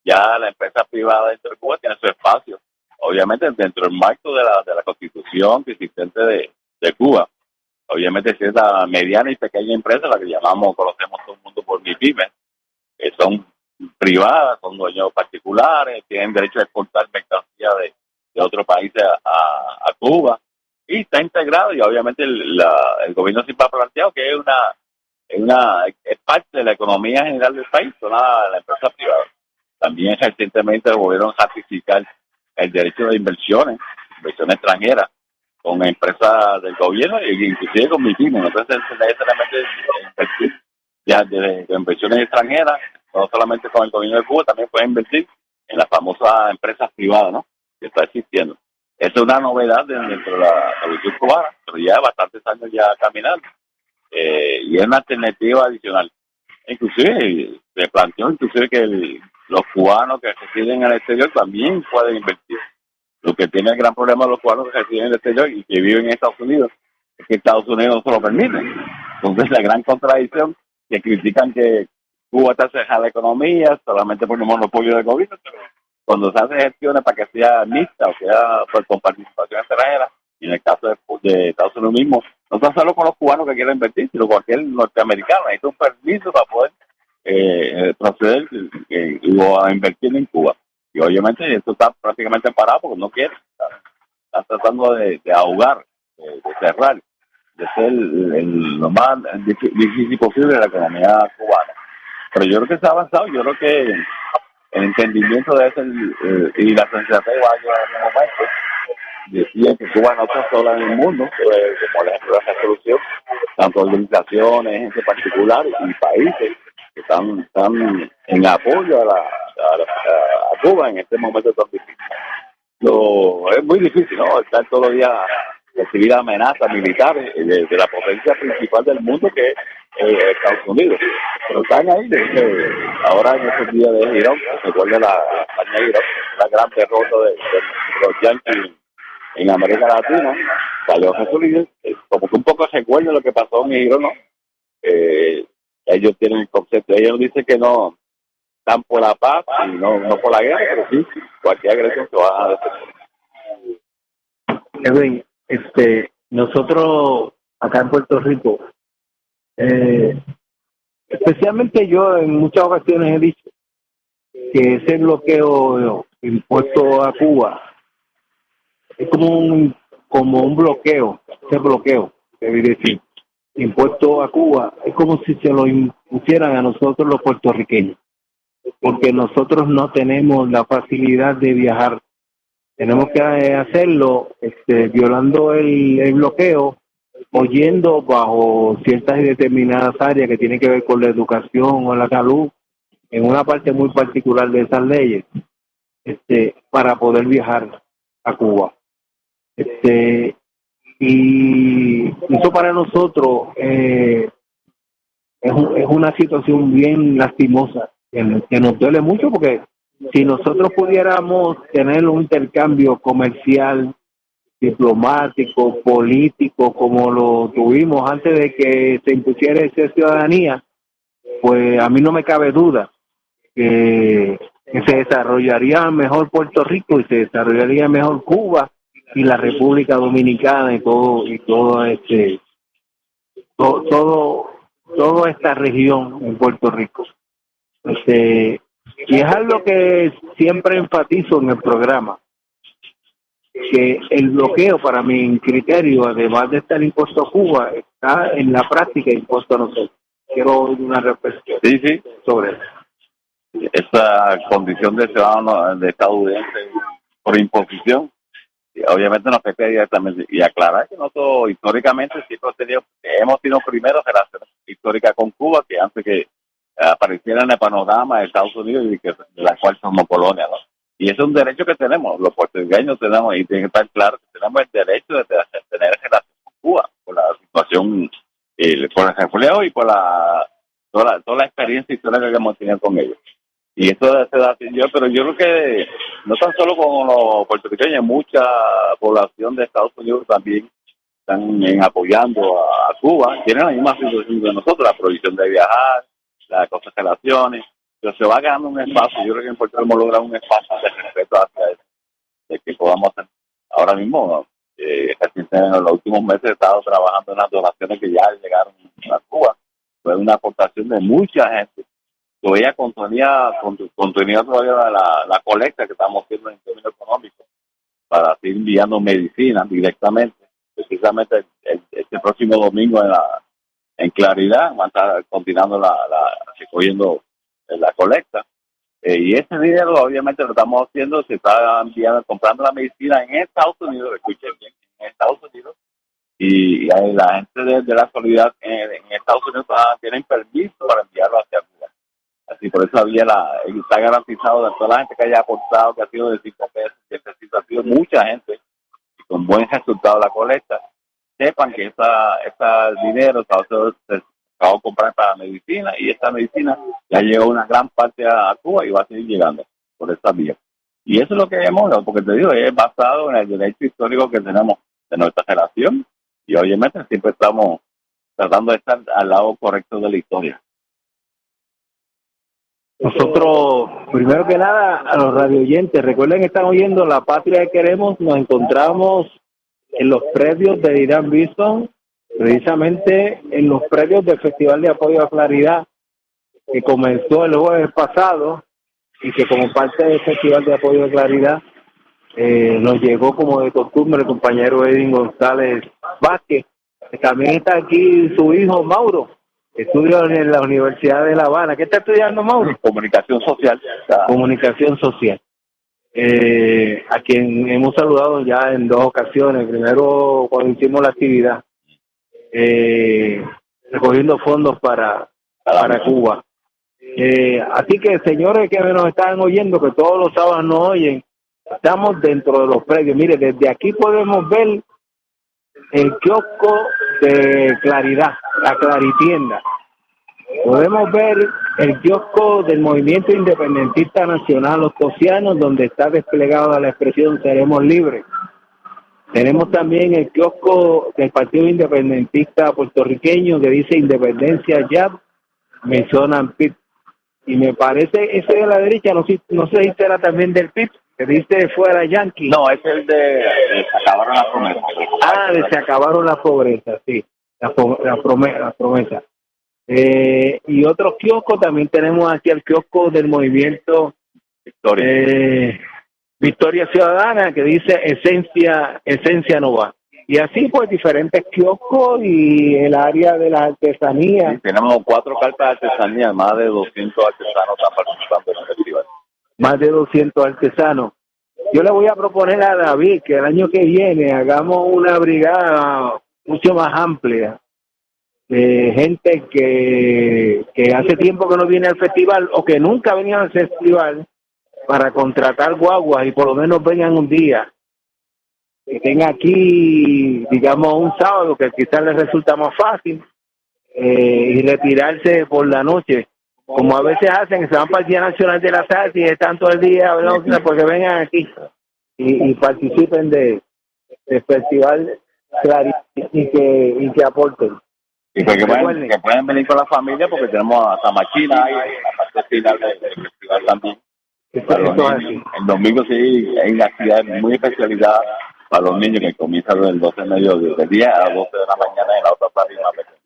ya la empresa privada dentro de Cuba tiene su espacio, obviamente dentro del marco de la constitución existente de Cuba. Obviamente cierta mediana y pequeña empresa, la que conocemos todo el mundo por MIPYME, que son privadas, son dueños particulares, tienen derecho a exportar mercancía de otros países a Cuba, y está integrado, y obviamente el gobierno siempre ha planteado que es parte de la economía general del país, son la empresa privada. También recientemente volvieron a ratificar el derecho de inversiones extranjeras, con empresas del gobierno e inclusive con MIPYME. Entonces, necesariamente invertir ya de inversiones extranjeras, no solamente con el gobierno de Cuba, también pueden invertir en las famosas empresas privadas, ¿no?, que está existiendo. Esa es una novedad dentro de la revolución cubana, pero ya bastantes años ya caminando, y es una alternativa adicional. Inclusive se planteó que los cubanos que residen en el exterior también pueden invertir. Lo que tiene el gran problema de los cubanos que residen en el exterior y que viven en Estados Unidos es que Estados Unidos no se lo permite. Entonces, la gran contradicción, que critican que Cuba está cerrada la economía solamente por el monopolio del gobierno, pero cuando se hacen gestiones para que sea mixta, o sea, pues, con participación extranjera, y en el caso de Estados Unidos mismo, no tan solo con los cubanos que quieren invertir, sino cualquier norteamericano necesita un permiso para poder proceder o a invertir en Cuba. Y obviamente esto está prácticamente parado porque no quiere. Están tratando de ahogar, de cerrar, de ser lo más difícil posible de la economía cubana. Pero yo creo que se ha avanzado, yo creo que el entendimiento de eso y la sensatez va a llegar en un momento. Decía que Cuba no está sola en el mundo, como el ejemplo de la resolución, tanto organizaciones, gente particular y países que están en apoyo a Cuba en este momento tan difícil. Es muy difícil, ¿no?, estar todos los días recibir amenazas militares de la potencia principal del mundo, que es Estados Unidos. Pero están ahí, ahora en estos días de Irán, se recuerda la campaña de Irán, la gran derrota de los yanquis en América Latina, salió Jesús Líder, como que un poco se recuerda lo que pasó en Irán, ¿no? Ellos tienen el concepto, ellos dicen que no están por la paz y no por la guerra, pero sí, cualquier agresión que van a defender. Edwin, nosotros acá en Puerto Rico, especialmente yo en muchas ocasiones he dicho que ese bloqueo impuesto a Cuba es como un bloqueo, ese bloqueo, debe decir, impuesto a Cuba, es como si se lo impusieran a nosotros los puertorriqueños, porque nosotros no tenemos la facilidad de viajar. Tenemos que hacerlo violando el bloqueo, o yendo bajo ciertas y determinadas áreas que tienen que ver con la educación o la salud, en una parte muy particular de esas leyes, para poder viajar a Cuba. Y eso para nosotros es una situación bien lastimosa que nos duele mucho, porque si nosotros pudiéramos tener un intercambio comercial, diplomático, político, como lo tuvimos antes de que se impusiera esa ciudadanía, pues a mí no me cabe duda que se desarrollaría mejor Puerto Rico y se desarrollaría mejor Cuba y la República Dominicana y toda esta región en Puerto Rico. Y es algo que siempre enfatizo en el programa, que el bloqueo, para mi criterio, además de estar impuesto a Cuba, está en la práctica impuesto a nosotros. Quiero una reflexión sobre eso. Esa condición de ciudadano de estadounidense por imposición, y obviamente nos afecta directamente. Y aclarar que nosotros históricamente siempre hemos tenido primero relaciones históricas con Cuba, que antes que apareciera en el panorama de Estados Unidos y de la cual somos colonia, ¿no? Y ese es un derecho que tenemos, los puertorriqueños tenemos, y tiene que estar claro que tenemos el derecho de tener relación con Cuba, por la situación, por el reflejo y por toda la experiencia histórica que hemos tenido con ellos. Y esto se da pero yo creo que no tan solo con los puertorriqueños, mucha población de Estados Unidos también están apoyando a Cuba, tienen la misma situación de nosotros, la prohibición de viajar, las cosas relaciones, pero se va ganando un espacio. Yo creo que en Puerto Rico hemos logrado un espacio de respeto hacia eso, de que podamos hacer ahora mismo, ¿no? En los últimos meses he estado trabajando en las donaciones que ya llegaron a Cuba. Fue una aportación de mucha gente. Todavía contenía todavía la colecta que estamos haciendo en términos económicos para seguir enviando medicinas directamente. Precisamente este próximo domingo en Claridad van a estar continuando recogiendo la colecta. Y ese dinero obviamente lo estamos haciendo, se está enviando, comprando la medicina en Estados Unidos, escuchen bien, en Estados Unidos, y la gente de la Solidaridad en Estados Unidos tienen permiso para enviarlo hacia Cuba. Así por eso está garantizado de toda la gente que haya aportado, que ha sido de 5 pesos, 10 pesos, ha sido mucha gente, y con buen resultado la colecta, sepan que ese dinero se acabó de comprar para medicina, y esta medicina ya llegó una gran parte a Cuba y va a seguir llegando por esta vía. Y eso es lo que hemos, porque te digo, es basado en el derecho histórico que tenemos de nuestra generación, y obviamente siempre estamos tratando de estar al lado correcto de la historia. Nosotros, primero que nada, a los radioyentes, recuerden que están oyendo La Patria que Queremos. Nos encontramos en los predios de Irán Bison, precisamente en los predios del Festival de Apoyo a Claridad, que comenzó el jueves pasado, y que como parte del Festival de Apoyo a Claridad nos llegó como de costumbre el compañero Edwin González Vázquez. También está aquí su hijo Mauro, que estudia en la Universidad de La Habana. ¿Qué está estudiando, Mauro? Comunicación social. Comunicación social. A quien hemos saludado ya en 2 ocasiones. Primero cuando hicimos la actividad recogiendo fondos para Cuba. Así que, señores que nos están oyendo, que todos los sábados nos oyen, estamos dentro de los predios. Mire, desde aquí podemos ver el kiosco de Claridad, la Claritienda. Podemos ver el kiosco del Movimiento Independentista Nacional Los Tocianos, donde está desplegada la expresión "Seremos libres". Tenemos también el kiosco del Partido Independentista Puertorriqueño, que dice "Independencia ya", mencionan PIB. Y me parece ese de la derecha, no sé si será también del PIB, que dice "Fuera Yankee". No, es el de "Se acabaron las promesas". Se acabaron las pobrezas, sí, la promesa. Y otros kioscos, también tenemos aquí el kiosco del Movimiento Victoria Ciudadana, que dice Esencia no va. Y así pues diferentes kioscos y el área de las artesanías. Sí, tenemos 4 cartas de artesanía, más de 200 artesanos están participando en el festival. Más de 200 artesanos. Yo le voy a proponer a David que el año que viene hagamos una brigada mucho más amplia de gente que hace tiempo que no viene al festival o que nunca venían al festival, para contratar guaguas y por lo menos vengan un día. Que tenga aquí, digamos, un sábado, que quizás les resulta más fácil, y retirarse por la noche, como a veces hacen, que se van para el Día Nacional de la Salsa y están todo el día hablando, porque vengan aquí y participen del festival Clarita y que aporten. Y pues que pueden venir con la familia, porque tenemos hasta Machina ahí en la parte final del festival también. Para los niños. El domingo sí hay una actividad muy especializada para los niños que comienza desde el 12 del día a las 12 de la mañana en la otra tarima pequeña.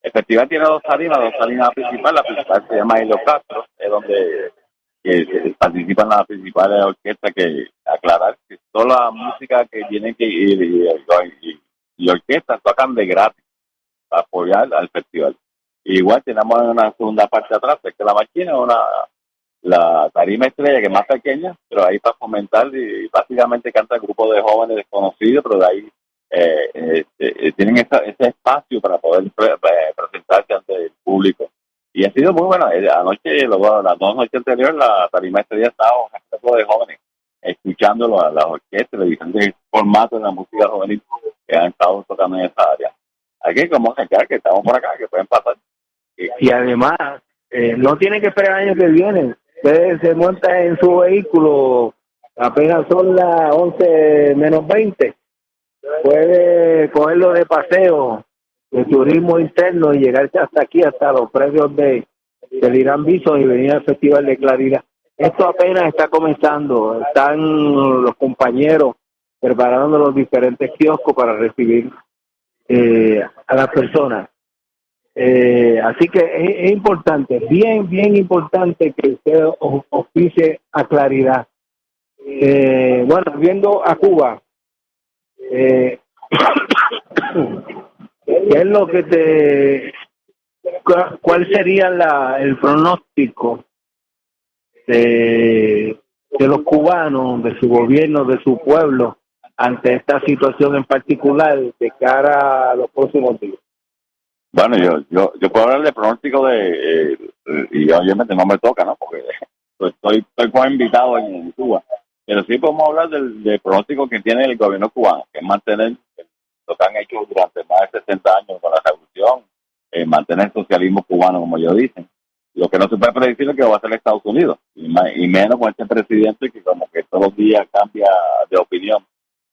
El festival tiene dos tarimas principales. La principal se llama Helio Castro, es donde participan las principales orquestas, que aclarar que toda la música que tienen que ir y orquestas tocan de gratis para apoyar al festival. Igual tenemos una segunda parte atrás, que es la máquina, la tarima estrella, que es más pequeña, pero ahí para fomentar, y básicamente canta el grupo de jóvenes desconocidos, pero de ahí tienen ese espacio para poder presentarse ante el público. Y ha sido muy bueno. Anoche, las 2 noches anteriores, la tarima estrella estaba un grupo de jóvenes escuchando a las orquestas, los diferentes formatos de la música juvenil que han estado tocando en esa área. Aquí como que estamos por acá, que pueden pasar. Y además, no tienen que esperar el año que viene. Ustedes se montan en su vehículo, apenas son las 11 menos 20. Puede cogerlo de paseo, de turismo interno, y llegarse hasta aquí, hasta los predios del Irán Bison, y venir al Festival de Claridad. Esto apenas está comenzando. Están los compañeros preparando los diferentes kioscos para recibir a las personas. Así que es importante, bien importante, que usted oficie a Claridad. Bueno, viendo a Cuba, ¿qué es lo que cuál sería el pronóstico de los cubanos, de su gobierno, de su pueblo, ante esta situación en particular, de cara a los próximos días? Bueno, yo puedo hablar de pronóstico y obviamente no me toca, ¿no? Porque estoy como invitado en Cuba. Pero sí podemos hablar del pronóstico que tiene el gobierno cubano, que es mantener lo que han hecho durante más de 60 años con la revolución, mantener el socialismo cubano, como ellos dicen. Lo que no se puede predecir es que va a ser Estados Unidos, y menos con este presidente que como que todos los días cambia de opinión.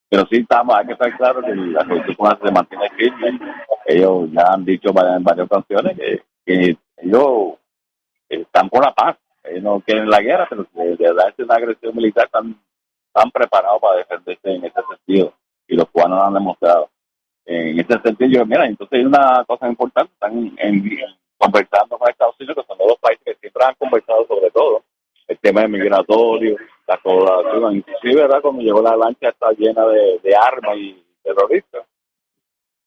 Pero sí hay que estar claro que la revolución cubana se mantiene firme. Ellos ya han dicho en varias ocasiones que ellos están por la paz. Ellos no quieren la guerra, pero de darse una agresión militar están preparados para defenderse en ese sentido. Y los cubanos lo han demostrado. En ese sentido, mira, entonces hay una cosa importante. Están conversando con Estados Unidos, que son dos países que siempre han conversado sobre todo el tema migratorio, la colaboración, inclusive, ¿verdad? Cuando llegó la lancha está llena de armas y terroristas.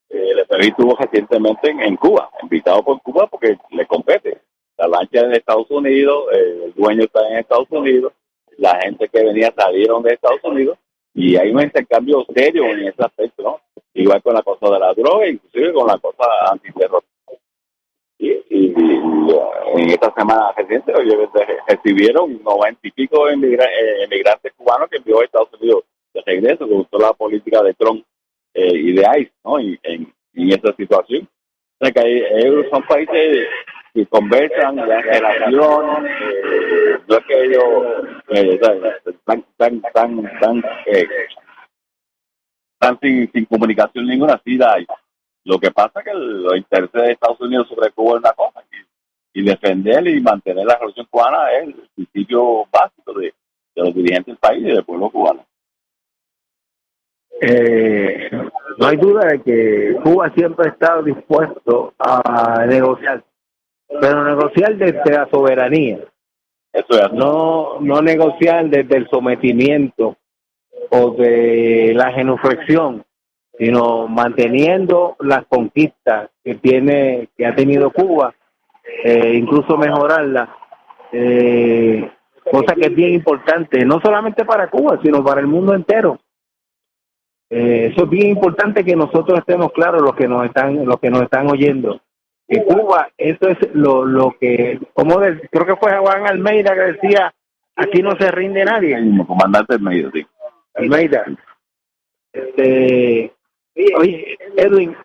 El FMI estuvo recientemente en Cuba, invitado por Cuba porque le compete. La lancha es en Estados Unidos, el dueño está en Estados Unidos, la gente que venía salieron de Estados Unidos, y hay un intercambio serio en ese aspecto, ¿no? Igual con la cosa de la droga, inclusive con la cosa antiterrorista. Y en esta semana reciente recibieron 90 y pico emigrantes cubanos que envió a Estados Unidos de regreso, que gustó la política de Trump y de ICE, ¿no? En esta situación. O sea que son países que conversan, la relación, no es que ellos están sin comunicación ninguna, sí la hay. Lo que pasa es que los intereses de Estados Unidos sobre Cuba es una cosa, y defender y mantener la revolución cubana es el principio básico de los dirigentes del país y del pueblo cubano. No hay duda de que Cuba siempre ha estado dispuesto a negociar, pero negociar desde la soberanía. Eso es así. No negociar desde el sometimiento o de la genuflexión, sino manteniendo las conquistas que ha tenido Cuba, incluso mejorarlas, cosa que es bien importante, no solamente para Cuba, sino para el mundo entero. Eso es bien importante que nosotros estemos claros, los que nos están oyendo, que Cuba, eso es lo que, creo que fue Juan Almeida que decía, aquí no se rinde nadie. El comandante Almeida, sí. Almeida. Oye, Edwin,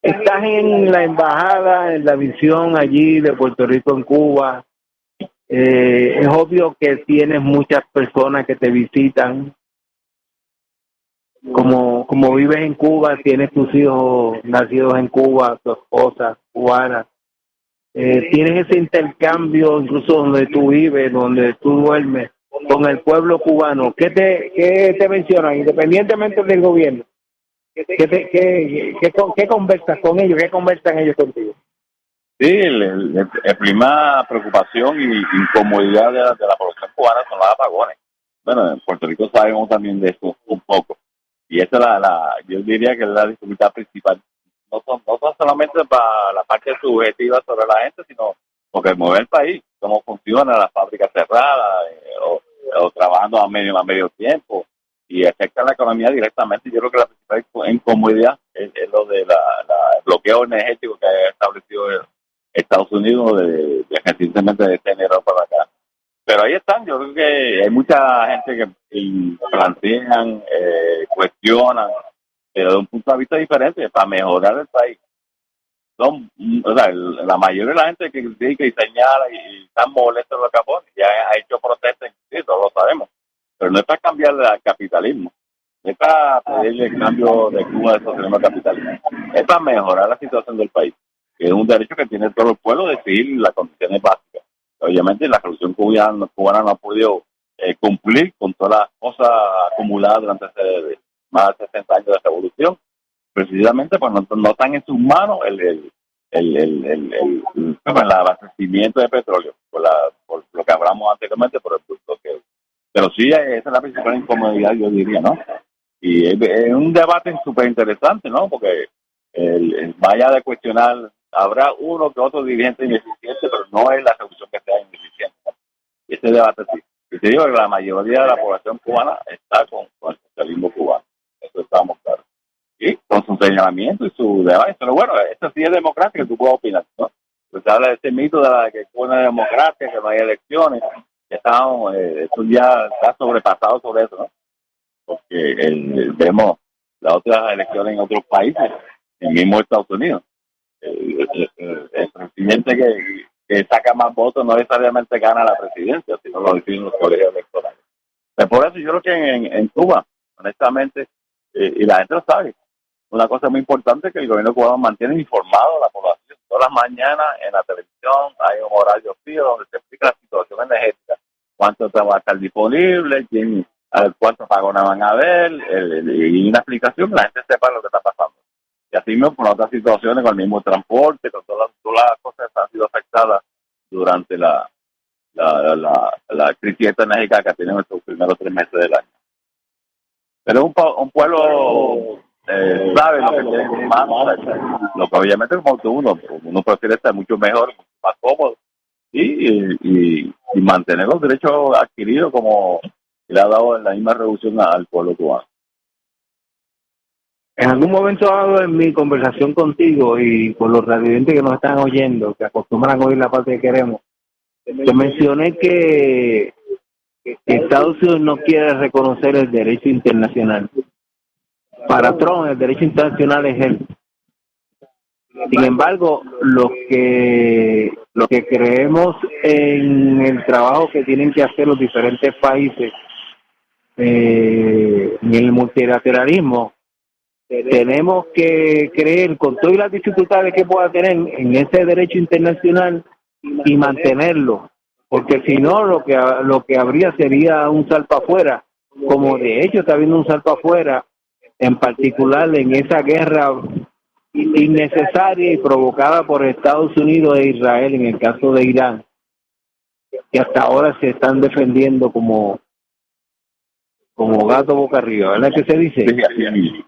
Estás en la embajada, en la misión allí de Puerto Rico en Cuba. Es obvio que tienes muchas personas que te visitan. Como vives en Cuba, tienes tus hijos nacidos en Cuba, tu esposa cubana. Tienes ese intercambio incluso donde tú vives, donde tú duermes, con el pueblo cubano. ¿Qué te mencionan, independientemente del gobierno? ¿Qué conversas con ellos? ¿Qué conversan ellos contigo? Sí, el prima preocupación y incomodidad de la población cubana son los apagones. Bueno, en Puerto Rico sabemos también de eso un poco. Y esa es yo diría que es la dificultad principal. No son solamente para la parte subjetiva sobre la gente, sino porque mueve el país, cómo funciona las fábricas cerradas o trabajando a medio tiempo y afecta la economía directamente. Yo creo que la principal incomodidad es lo de el bloqueo energético que ha establecido Estados Unidos recientemente de enero para acá. Pero ahí están, yo creo que hay mucha gente que plantean, cuestionan, pero de un punto de vista diferente, para mejorar el país. O sea, la mayoría de la gente que critica y señala y están molestos en los capones, ya ha hecho protestas, sí, todos lo sabemos, pero no es para cambiar el capitalismo, no es para pedirle el cambio de Cuba de socialismo a capitalismo, es para mejorar la situación del país, que es un derecho que tiene todo el pueblo de decidir las condiciones básicas. Obviamente la revolución cubana no ha podido cumplir con todas las cosas acumuladas durante más de 60 años de revolución, precisamente pues no están en sus manos el abastecimiento de petróleo, por lo que hablamos anteriormente, por el punto que... Pero sí, esa es la principal incomodidad, yo diría, ¿no? Y es un debate súper interesante, ¿no? Porque vaya de cuestionar, habrá uno que otro dirigente ineficiente, pero no es la solución que sea ineficiente, ¿no? Y ese debate sí. Y te digo que la mayoría de la población cubana está con el socialismo cubano. Eso estamos claros. Y con su señalamiento y su debate. Pero bueno, esto sí es democrático, tú puedes opinar, ¿no? Pues habla de este mito de que Cuba es democracia, que no hay elecciones. Esto ya está sobrepasado sobre eso, ¿no? Porque vemos las otras elecciones en otros países, en mismo Estados Unidos. El presidente que saca más votos no necesariamente gana la presidencia, sino lo deciden los colegios electorales. Pero por eso yo creo que en Cuba, honestamente, y la gente lo sabe, una cosa muy importante es que el gobierno cubano mantiene informado a la población. Todas las mañanas en la televisión hay un horario fijo donde se explica la situación energética, cuánto va a estar disponible, cuántos pagones van a haber, y una explicación que la gente sepa lo que está pasando. Y así mismo con otras situaciones, con el mismo transporte, con todas las cosas que han sido afectadas durante la crisis energética que tienen estos primeros 3 meses del año. Pero es un pueblo sabe lo que tiene en sus manos, lo que obviamente como uno prefiere estar mucho mejor, mucho más cómodo y mantener los derechos adquiridos como le ha dado la misma revolución al pueblo cubano. En algún momento dado en mi conversación contigo y con los radioyentes que nos están oyendo, que acostumbran a oír la parte que queremos, te mencioné que Estados Unidos no quiere reconocer el derecho internacional. Para Trump el derecho internacional es él. Sin embargo, lo que creemos en el trabajo que tienen que hacer los diferentes países en el multilateralismo, tenemos que creer con todas las dificultades que pueda tener en ese derecho internacional y mantenerlo, porque si no lo que habría sería un salto afuera, como de hecho está habiendo un salto afuera, en particular en esa guerra innecesaria y provocada por Estados Unidos e Israel en el caso de Irán, que hasta ahora se están defendiendo como gato boca arriba, ¿verdad que se dice? Sí.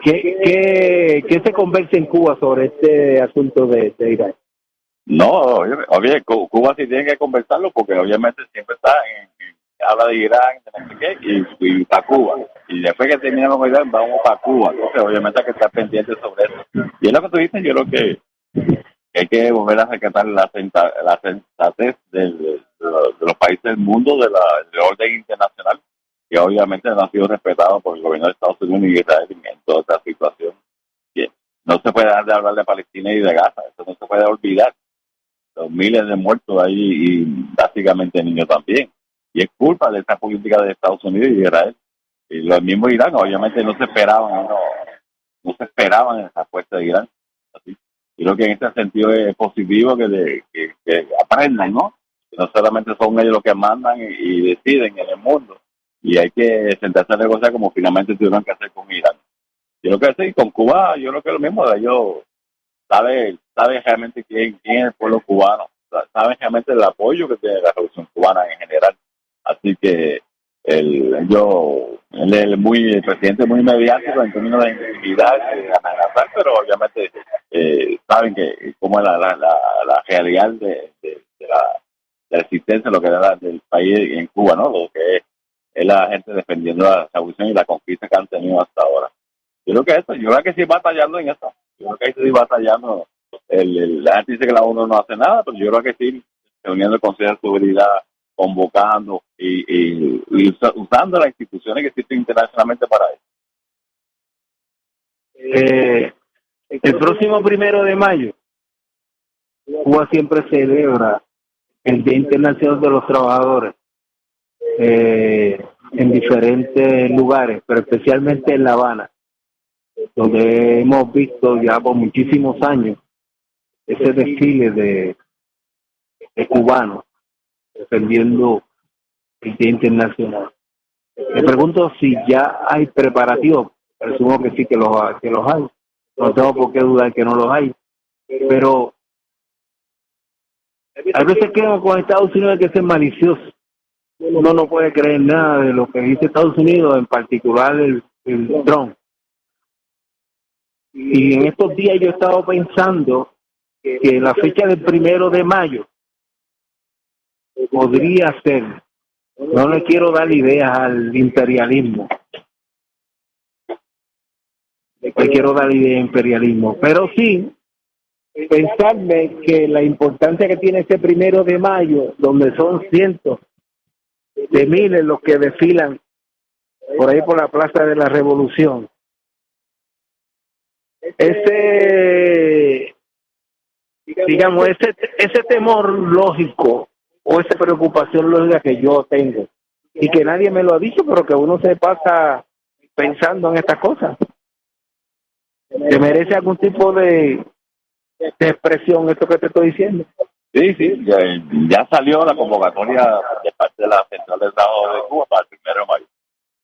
¿Qué se conversa en Cuba sobre este asunto de Irán? No, oye, Cuba sí tiene que conversarlo porque obviamente siempre está habla de Irán, de no sé qué, y para Cuba. Y después que terminamos con Irán, vamos para Cuba. Entonces, obviamente hay que estar pendientes sobre eso. Y es lo que tú dices, yo creo que hay que volver a rescatar la sensatez de los países del mundo, del orden internacional, que obviamente no ha sido respetado por el gobierno de Estados Unidos y Israel en toda esta situación. Bien. no se puede dejar de hablar de Palestina y de Gaza, eso no se puede olvidar. Los miles de muertos ahí y básicamente niños también. Y es culpa de esta política de Estados Unidos y Israel. Y los mismos Irán, obviamente no se esperaban, no se esperaban esa fuerza de Irán. Así. Y creo que en este sentido es positivo que aprendan, ¿no? Que no solamente son ellos los que mandan y deciden en el mundo. Y hay que sentarse a negociar como finalmente tuvieron que hacer con Irán. Yo creo que sí, con Cuba, yo creo que es lo mismo. Ellos saben realmente quién es el pueblo cubano, saben realmente el apoyo que tiene la revolución cubana en general. Así que él es el presidente muy mediático en términos de intimidad, de amenazar, pero obviamente saben que cómo es la realidad de la existencia, lo que era del país en Cuba, ¿no? Lo que es la gente defendiendo la revolución y la conquista que han tenido hasta ahora. Yo creo que sí batallando en eso. Yo creo que ahí sí batallando. La gente dice que la ONU no hace nada, pero yo creo que sí, reuniendo el Consejo de Seguridad, convocando y usando las instituciones que existen internacionalmente para eso. El próximo 1 de mayo, Cuba siempre celebra el Día Internacional de los Trabajadores en diferentes lugares, pero especialmente en La Habana, donde hemos visto ya por muchísimos años ese desfile de cubanos defendiendo el Día Internacional. Me pregunto si ya hay preparativos. Presumo que sí, que los hay. No tengo por qué dudar que no los hay. Pero a veces que con Estados Unidos hay que ser malicioso. Uno no puede creer nada de lo que dice Estados Unidos, en particular el Trump. Y en estos días yo he estado pensando que la fecha del 1 de mayo podría ser, no le quiero dar ideas al imperialismo, pero sí pensarme que la importancia que tiene ese 1 de mayo, donde son cientos de miles los que desfilan por ahí por la Plaza de la Revolución, ese temor lógico o esa preocupación lógica que yo tengo y que nadie me lo ha dicho, pero que uno se pasa pensando en estas cosas, que merece algún tipo de expresión esto que te estoy diciendo. Sí, ya salió la convocatoria de parte de la Central del Trabajo de Cuba para el 1 de mayo.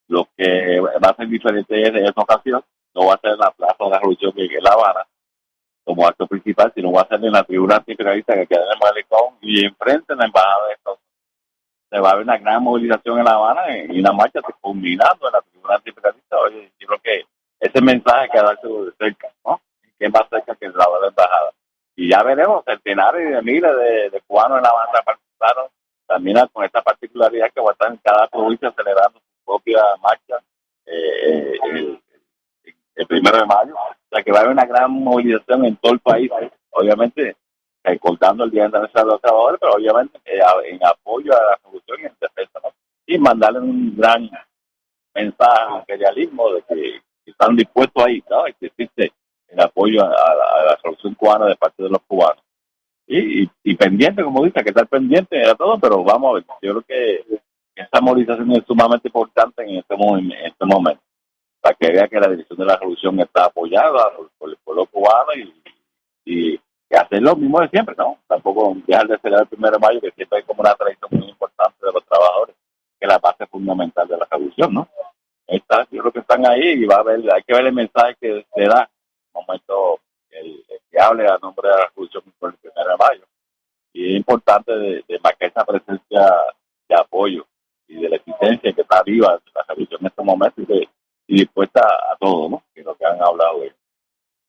Lo que va a ser diferente en esta ocasión no va a ser en la Plaza de la Revolución, que es La Habana, como acto principal, sino va a ser en la tribuna antiimperialista que queda en el Malecón y enfrente en la Embajada de Estados Unidos. Se va a haber una gran movilización en La Habana y una marcha culminando en la tribuna antiimperialista. Oye, yo creo que ese mensaje quedarse de cerca, ¿no? Que es más cerca que la embajada. Y ya veremos, centenares de miles de cubanos en La Habana participaron también con esta particularidad que va a estar en cada provincia celebrando su propia marcha el 1 de mayo. O sea que va a haber una gran movilización en todo el país, obviamente recordando el Día Internacional de los Trabajadores, pero obviamente en apoyo a la revolución y en defensa, ¿no? Y mandarle un gran mensaje al imperialismo de que están dispuestos ahí, ¿no? Y que existe el apoyo a la revolución cubana de parte de los cubanos. Y pendiente, como dice, que estar pendiente de todo, pero vamos a ver. Yo creo que esta movilización es sumamente importante en este momento, para que vea que la dirección de la revolución está apoyada por el pueblo cubano y hacer lo mismo de siempre, ¿no? Tampoco dejar de celebrar el 1 de mayo, que siempre hay como una tradición muy importante de los trabajadores, que es la base fundamental de la revolución, ¿no? Yo creo que están ahí y hay que ver el mensaje que se da en el momento que hable a nombre de la revolución por el 1 de mayo. Y es importante de marcar esa presencia de apoyo y de la existencia que está viva de la revolución en este momento y dispuesta a todo, ¿no? Que es lo que han hablado ellos.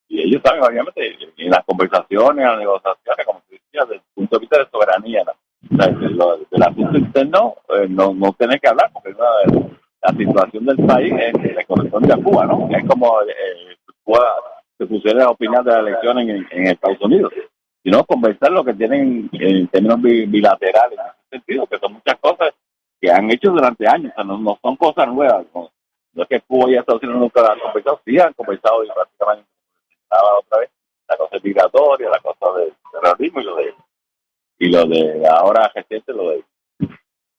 Y ellos saben, obviamente, en las conversaciones, en las negociaciones, como se decía, desde el punto de vista de soberanía, ¿no? O sea, del asunto interno, no tienen que hablar, porque la situación del país le corresponde a Cuba, ¿no? Es como Cuba se pusiera a opinar de las elecciones en Estados Unidos, sino conversar lo que tienen en términos bilaterales, en ese sentido, que son muchas cosas que han hecho durante años, o sea, no son cosas nuevas, no es que Cuba y Estados Unidos nunca han conversado, sí han conversado y prácticamente mencionaba otra vez, la cosa migratoria, la cosa del terrorismo y lo de ahora reciente, lo de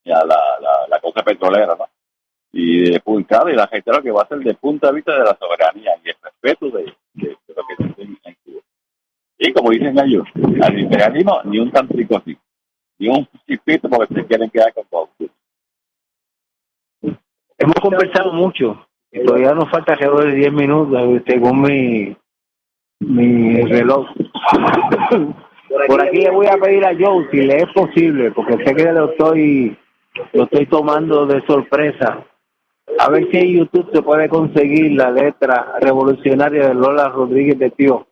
ya la cosa petrolera, ¿no? Y de claro, y la gente lo que va a hacer desde el punto de vista de la soberanía y el respeto de lo que se tiene en Cuba. Y como dicen ellos, al imperialismo ni un tantrico así, ni un chispito porque se quieren quedar con todo. Hemos conversado mucho y todavía nos falta alrededor de 10 minutos según mi reloj. Por aquí le voy a pedir a Joe si le es posible, porque sé que lo estoy tomando de sorpresa. A ver si en YouTube se puede conseguir la letra revolucionaria de Lola Rodríguez de Tío.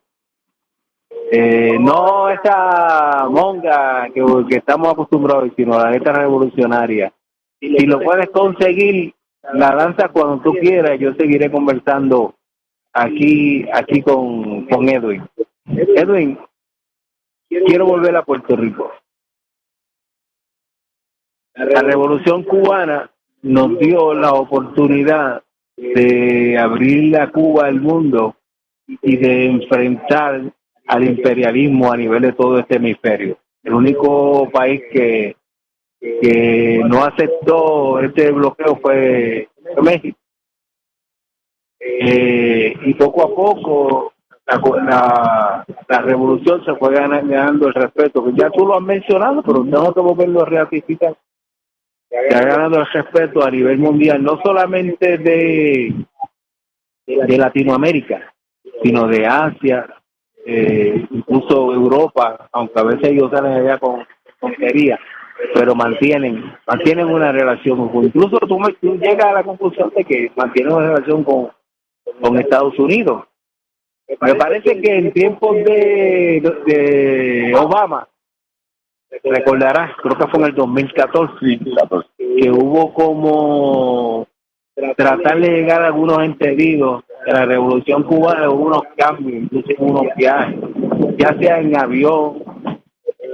No esa monga que estamos acostumbrados, sino la letra revolucionaria. Si lo puedes conseguir, la danza cuando tú quieras. Yo seguiré conversando aquí con Edwin. Edwin, quiero volver a Puerto Rico. La Revolución Cubana nos dio la oportunidad de abrir a Cuba al mundo y de enfrentar al imperialismo a nivel de todo este hemisferio. El único país que no aceptó este bloqueo fue México. Y poco a poco la revolución se fue ganando el respeto, que ya tú lo has mencionado, pero tengo que volverlo a ratificar. Se ha ganado el respeto a nivel mundial, no solamente de Latinoamérica, sino de Asia, incluso Europa, aunque a veces ellos salen allá con tonterías, pero mantienen una relación. Incluso tú llegas a la conclusión de que mantienen una relación con Estados Unidos. Me parece que en tiempos de Obama, recordarás, creo que fue en el 2014, que hubo como tratar de llegar a algunos entendidos de la Revolución Cubana, hubo unos cambios, incluso unos viajes, ya sea en avión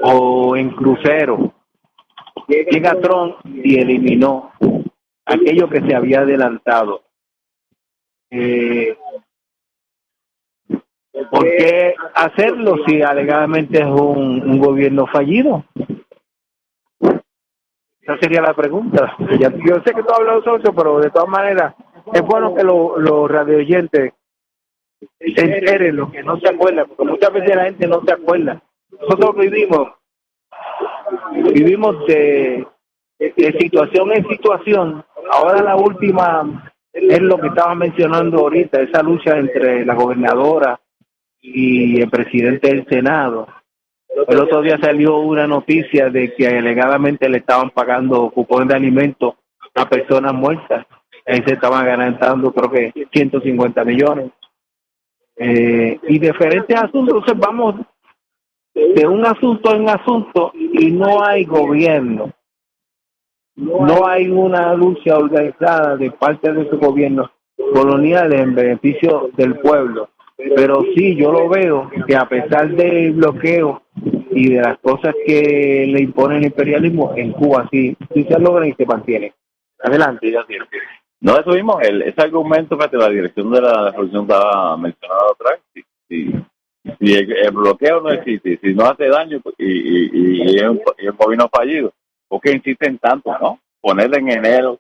o en crucero. Llega Trump y eliminó aquello que se había adelantado. ¿Por qué hacerlo si alegadamente es un gobierno fallido? Esa sería la pregunta. Yo sé que tú hablas de eso, pero de todas maneras es bueno que los radioyentes se enteren lo que no se acuerdan, porque muchas veces la gente no se acuerda. Nosotros vivimos de situación en situación. Ahora la última es lo que estaba mencionando ahorita, esa lucha entre la gobernadora y el presidente del Senado. El otro día salió una noticia de que alegadamente le estaban pagando cupones de alimentos a personas muertas. Ahí se estaban ganando, creo que 150 millones. Y diferentes asuntos. Entonces vamos de un asunto en asunto y no hay gobierno. No hay una lucha organizada de parte de esos gobiernos coloniales en beneficio del pueblo. Pero sí, yo lo veo que a pesar del bloqueo y de las cosas que le impone el imperialismo, en Cuba sí se logran y se mantienen. Adelante, ya cierto. No, eso mismo, ese argumento que la dirección de la revolución estaba mencionado otra vez. Si el bloqueo no existe, si no hace daño y es un gobierno fallido, ¿por qué insisten tanto, no? Ponerle en enero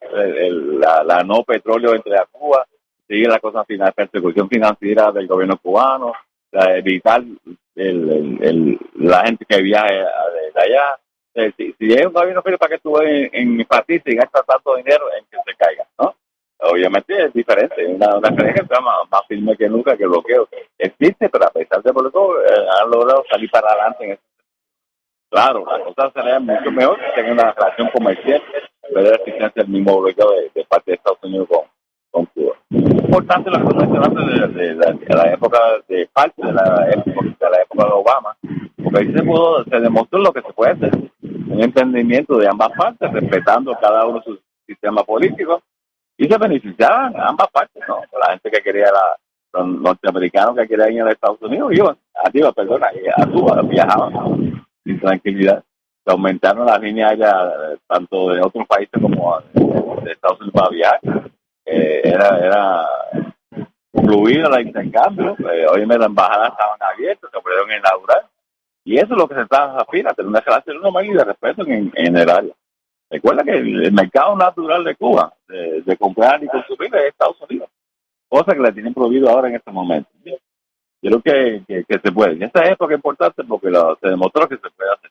la no petróleo entre a Cuba, sigue la cosa final, persecución financiera del gobierno cubano, evitar la gente que viaje de allá. Si es un gobierno fallido, ¿para que tú en partir y gastas tanto dinero en que se caiga, no? Obviamente es diferente, es una creencia que está más firme que nunca, que el bloqueo existe, pero a pesar de bloqueo han logrado salir para adelante en eso. Claro, la cosa sería mucho mejor que tenga una relación comercial, pero la existencia del mismo bloqueo de parte de Estados Unidos con Cuba. Importante la cosa de la época de parte de la época de Obama, porque ahí se demostró lo que se puede hacer, un entendimiento de ambas partes, respetando cada uno su sistema político, y se beneficiaban ambas partes, ¿no? La gente que quería, los norteamericanos que querían ir a Estados Unidos, a Cuba, viajaban sin tranquilidad. Se aumentaron las líneas aéreas tanto de otros países como de Estados Unidos para viajar. Era fluir al intercambio. Hoy las embajadas estaban abiertas, se pudieron inaugurar. Y eso es lo que se aspira, tener una relación normal y de respeto en el área. Recuerda que el mercado natural de Cuba, de comprar y consumir, es Estados Unidos. Cosa que la tienen prohibido ahora en este momento. Yo creo que se puede. En esta época es importante porque se demostró que se puede hacer.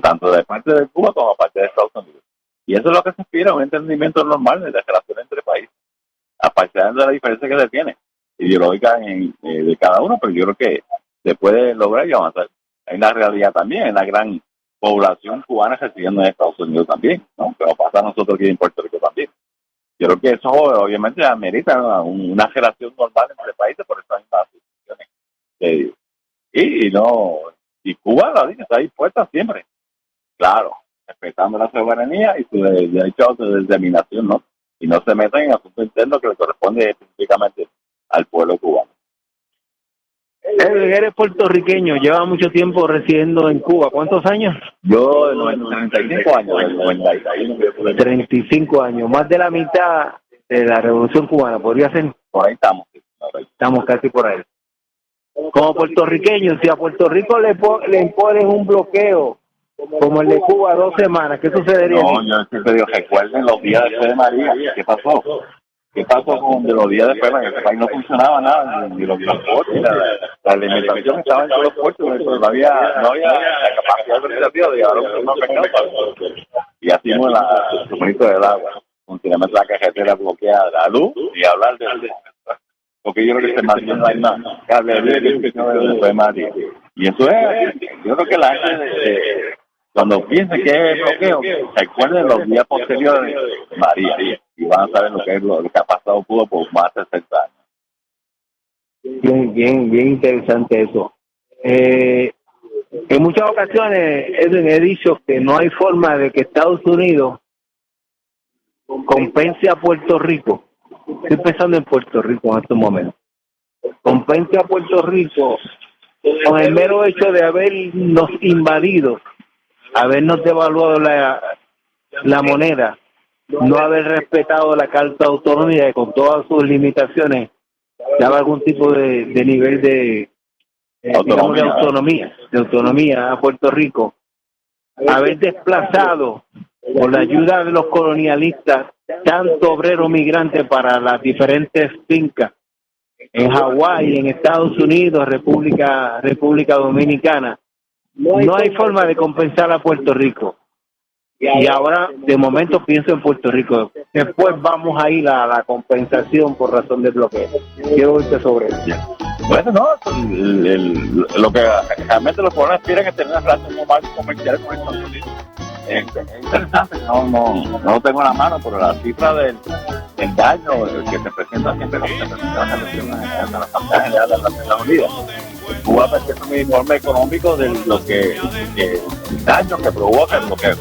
Tanto de parte de Cuba como de parte de Estados Unidos. Y eso es lo que se aspira, un entendimiento normal de la relación entre países, aparte de la diferencia que se tiene ideológica de cada uno, pero yo creo que se puede lograr y avanzar. Hay una realidad también, hay una gran población cubana residiendo en Estados Unidos también, ¿no? Que nos pasa a nosotros aquí en Puerto Rico también. Yo creo que eso obviamente amerita una relación normal entre países por estas mismas situaciones. Y Cuba la dice, está dispuesta siempre, claro, respetando la soberanía y su derecho de determinación, ¿no? Y no se metan en asuntos internos que le corresponde específicamente al pueblo cubano. Eres puertorriqueño, lleva mucho tiempo residiendo en Cuba. ¿Cuántos años? Yo, 35 años, del 91. 35 años, más de la mitad de la Revolución Cubana, podría ser. Por ahí estamos. Estamos casi por ahí. Como puertorriqueños, si a Puerto Rico le imponen un bloqueo como el de Cuba 2 semanas, ¿qué sucedería? No, yo siempre digo, recuerden los días después de María. ¿Qué pasó? ¿Qué pasó con los días después? En este país no funcionaba nada, ni los transportes, la alimentación estaba en todos los puertos, pero no había la capacidad organizativa de llevar a los mercados. Y así no el suministro del agua. Continuamente la carretera bloqueada, la luz, y hablar de porque yo creo que se mantiene la misma cablería que después de María. Y eso es, yo creo que la gente, cuando piense que es bloqueo, recuerden los días posteriores de María. Y van a saber lo que es lo que ha pasado Cuba por más de 60 años. Bien interesante eso. En muchas ocasiones, Edwin, he dicho que no hay forma de que Estados Unidos compense a Puerto Rico. Estoy pensando en Puerto Rico en estos momentos. Compense a Puerto Rico con el mero hecho de habernos invadido, habernos devaluado la moneda, no haber respetado la Carta de Autonomía y con todas sus limitaciones daba algún tipo de nivel de autonomía a Puerto Rico. Haber desplazado por la ayuda de los colonialistas tanto obrero migrante para las diferentes fincas en Hawái, en Estados Unidos, República Dominicana. No hay forma de compensar a Puerto Rico. Y ahora, de momento, pienso en Puerto Rico. Después vamos a ir a la compensación por razón de bloqueo. Quiero oírte sobre eso. Bueno, no, lo que realmente los pobres aspiran es tener una relación normal comercial con Estados Unidos. Es interesante, no tengo en la mano, pero la cifra del daño que se presenta siempre con la Asamblea General de las Naciones Unidas. Cuba presenta un informe económico de lo que el daño que provoca el bloqueo.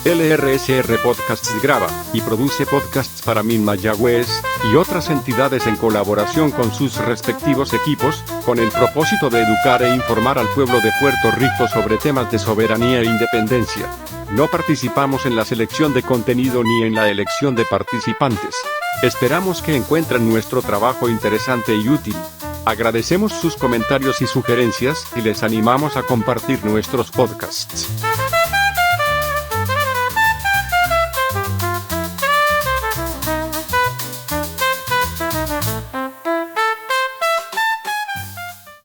LRSR Podcasts graba y produce podcasts para Min Mayagüez y otras entidades en colaboración con sus respectivos equipos, con el propósito de educar e informar al pueblo de Puerto Rico sobre temas de soberanía e independencia. No participamos en la selección de contenido ni en la elección de participantes. Esperamos que encuentren nuestro trabajo interesante y útil. Agradecemos sus comentarios y sugerencias y les animamos a compartir nuestros podcasts.